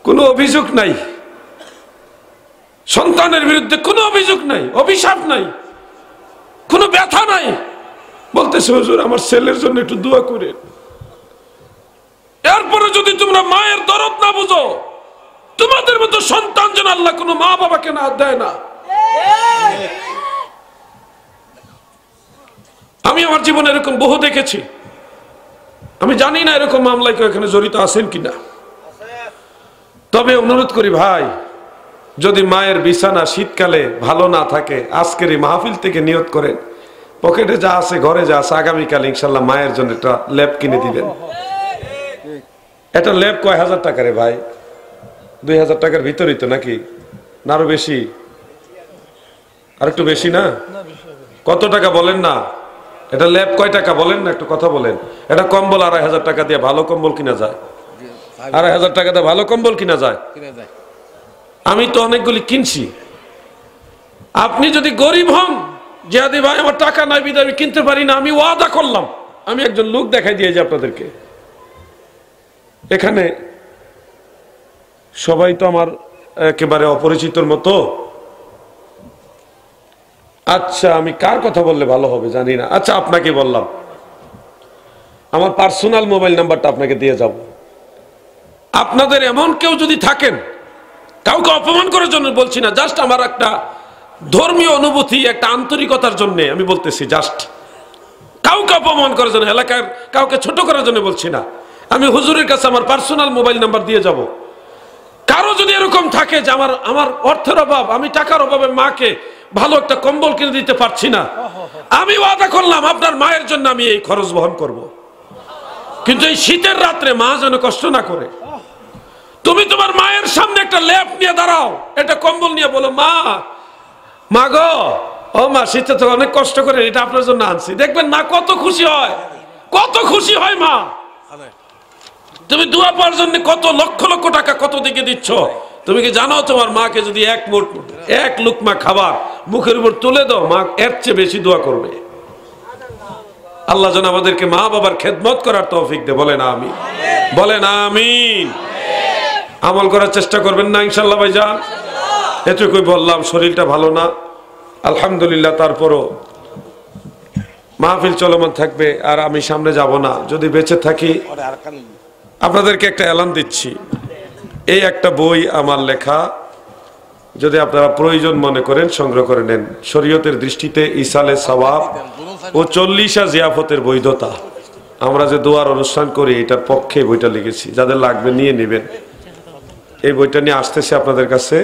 কোনো অভিযোগ নাই, সন্তানের বিরুদ্ধে কোনো অভিযোগ নাই, অভিশাপ নাই, কোনো ব্যথা নাই। বলতেছে হুজুর আমার ছেলের জন্য একটু দোয়া করে। এরপরে যদি তোমরা মায়ের দরদ না বুঝো, তোমাদের মতো সন্তান যেন আল্লাহ কোনো মা বাবাকে না দেয় না। আমি আমার জীবনে এরকম বহু দেখেছি। আমি জানি না এরকম মামলায় কেউ এখানে জড়িত আছেন কিনা, তবে অনুরোধ করি ভাই, যদি মায়ের বিছানা শীতকালে ভালো না থাকে, আজকের এই মাহফিল থেকে নিয়ত করেন, পকেটে যা আছে, ঘরে যা আছে, আগামীকাল ইনশাল্লাহ মায়ের জন্য একটা ল্যাপ কিনে দিবেন। এটা ল্যাপ কয় হাজার টাকা রে ভাই? 2000 টাকার ভিতরই তো নাকি? না আরো বেশি? আর একটু বেশি না? কত টাকা বলেন না? এটা ল্যাপ কয় টাকা বলেন না, একটু কথা বলেন। এটা কম্বল 2500 টাকা দিয়ে ভালো কম্বল কিনা যায়? 2500 টাকা দিয়ে ভালো কম্বল কিনা যায়? আমি তো অনেকগুলি কিনছি। আপনি যদি গরিব হন, জিয়াদি ভাই আমার টাকা নাই বিধায় আমি কিনতে পারি না, আমি ওয়াদা করলাম, আমি একজন লোক দেখাই দিয়ে যে আপনাদেরকে, এখানে সবাই তো আমার একেবারে অপরিচিতর মতো। আচ্ছা আমি কার কথা বললে ভালো হবে জানি না। আচ্ছা আপনাকে বললাম, আমার পার্সোনাল মোবাইল নাম্বারটা আপনাকে দিয়ে যাব। আপনাদের এমন কেউ যদি থাকেন, কাউকে অপমান করার জন্য বলছি না, জাস্ট আমার একটা ধর্মীয় অনুভূতি, একটা আন্তরিকতার জন্য আমি বলতেছি, জাস্ট কাউকে অপমান করার জন্য, এলাকার কাউকে ছোট করার জন্য বলছি না। আমি হুজুরের কাছে আমার পার্সোনাল মোবাইল নাম্বার দিয়ে যাব। কারো যদি এরকম থাকে যে আমার অর্থের অভাব, আমি টাকার অভাবে মাকে ভালো একটা কম্বল কিনে দিতে পারছি না, আমি ওয়াদা করলাম আপনার মায়ের জন্য আমি এই খরচ বহন করব, কিন্তু এই শীতের রাত্রে মা যেন কষ্ট না করে। তুমি তোমার মায়ের সামনে একটা লেপ নিয়ে দাঁড়াও, একটা কম্বল নিয়ে বলো, মা, মা গো, ও মা, শীতে তো অনেক কষ্ট করে এটা আপনার জন্য আনছি। দেখবেন মা কত খুশি হয়, কত খুশি হয় মা। তুমি দোয়া পাওয়ার জন্য কত লক্ষ লক্ষ টাকা কত দিকে দিচ্ছ। তুমি কি জানো তোমার মাকে যদি এক লুকমা খাবার মুখের উপর তুলে দাও, মা এর চেয়ে বেশি দোয়া করবে। আল্লাহ যেন আমাদেরকে মা বাবার খেদমত করার তৌফিক দে, বলেন আমিন, বলেন আমিন। আমল করার চেষ্টা করবেন না ইনশাআল্লাহ ভাইজান। এটুকুই বললাম, শরীরটা ভালো না আলহামদুলিল্লাহ, তারপরও মাহফিল চলমান থাকবে আর আমি সামনে যাব না। যদি বেঁচে থাকি আপনাদেরকে একটা এলান দিচ্ছি, এই একটা বই আমার লেখা, যদি আপনারা প্রয়োজন মনে করেন সংগ্রহ করে নেন। শরীয়তের দৃষ্টিতে ইসালে সওয়াব ও 40 জিয়াফতের বৈধতা। আমরা যে দোয়ার অনুষ্ঠান করি এটার পক্ষে বইটা লিখেছি, যাদের লাগবে নিয়ে নেবেন। এই বইটা নিয়ে আসতেছে আপনাদের কাছে।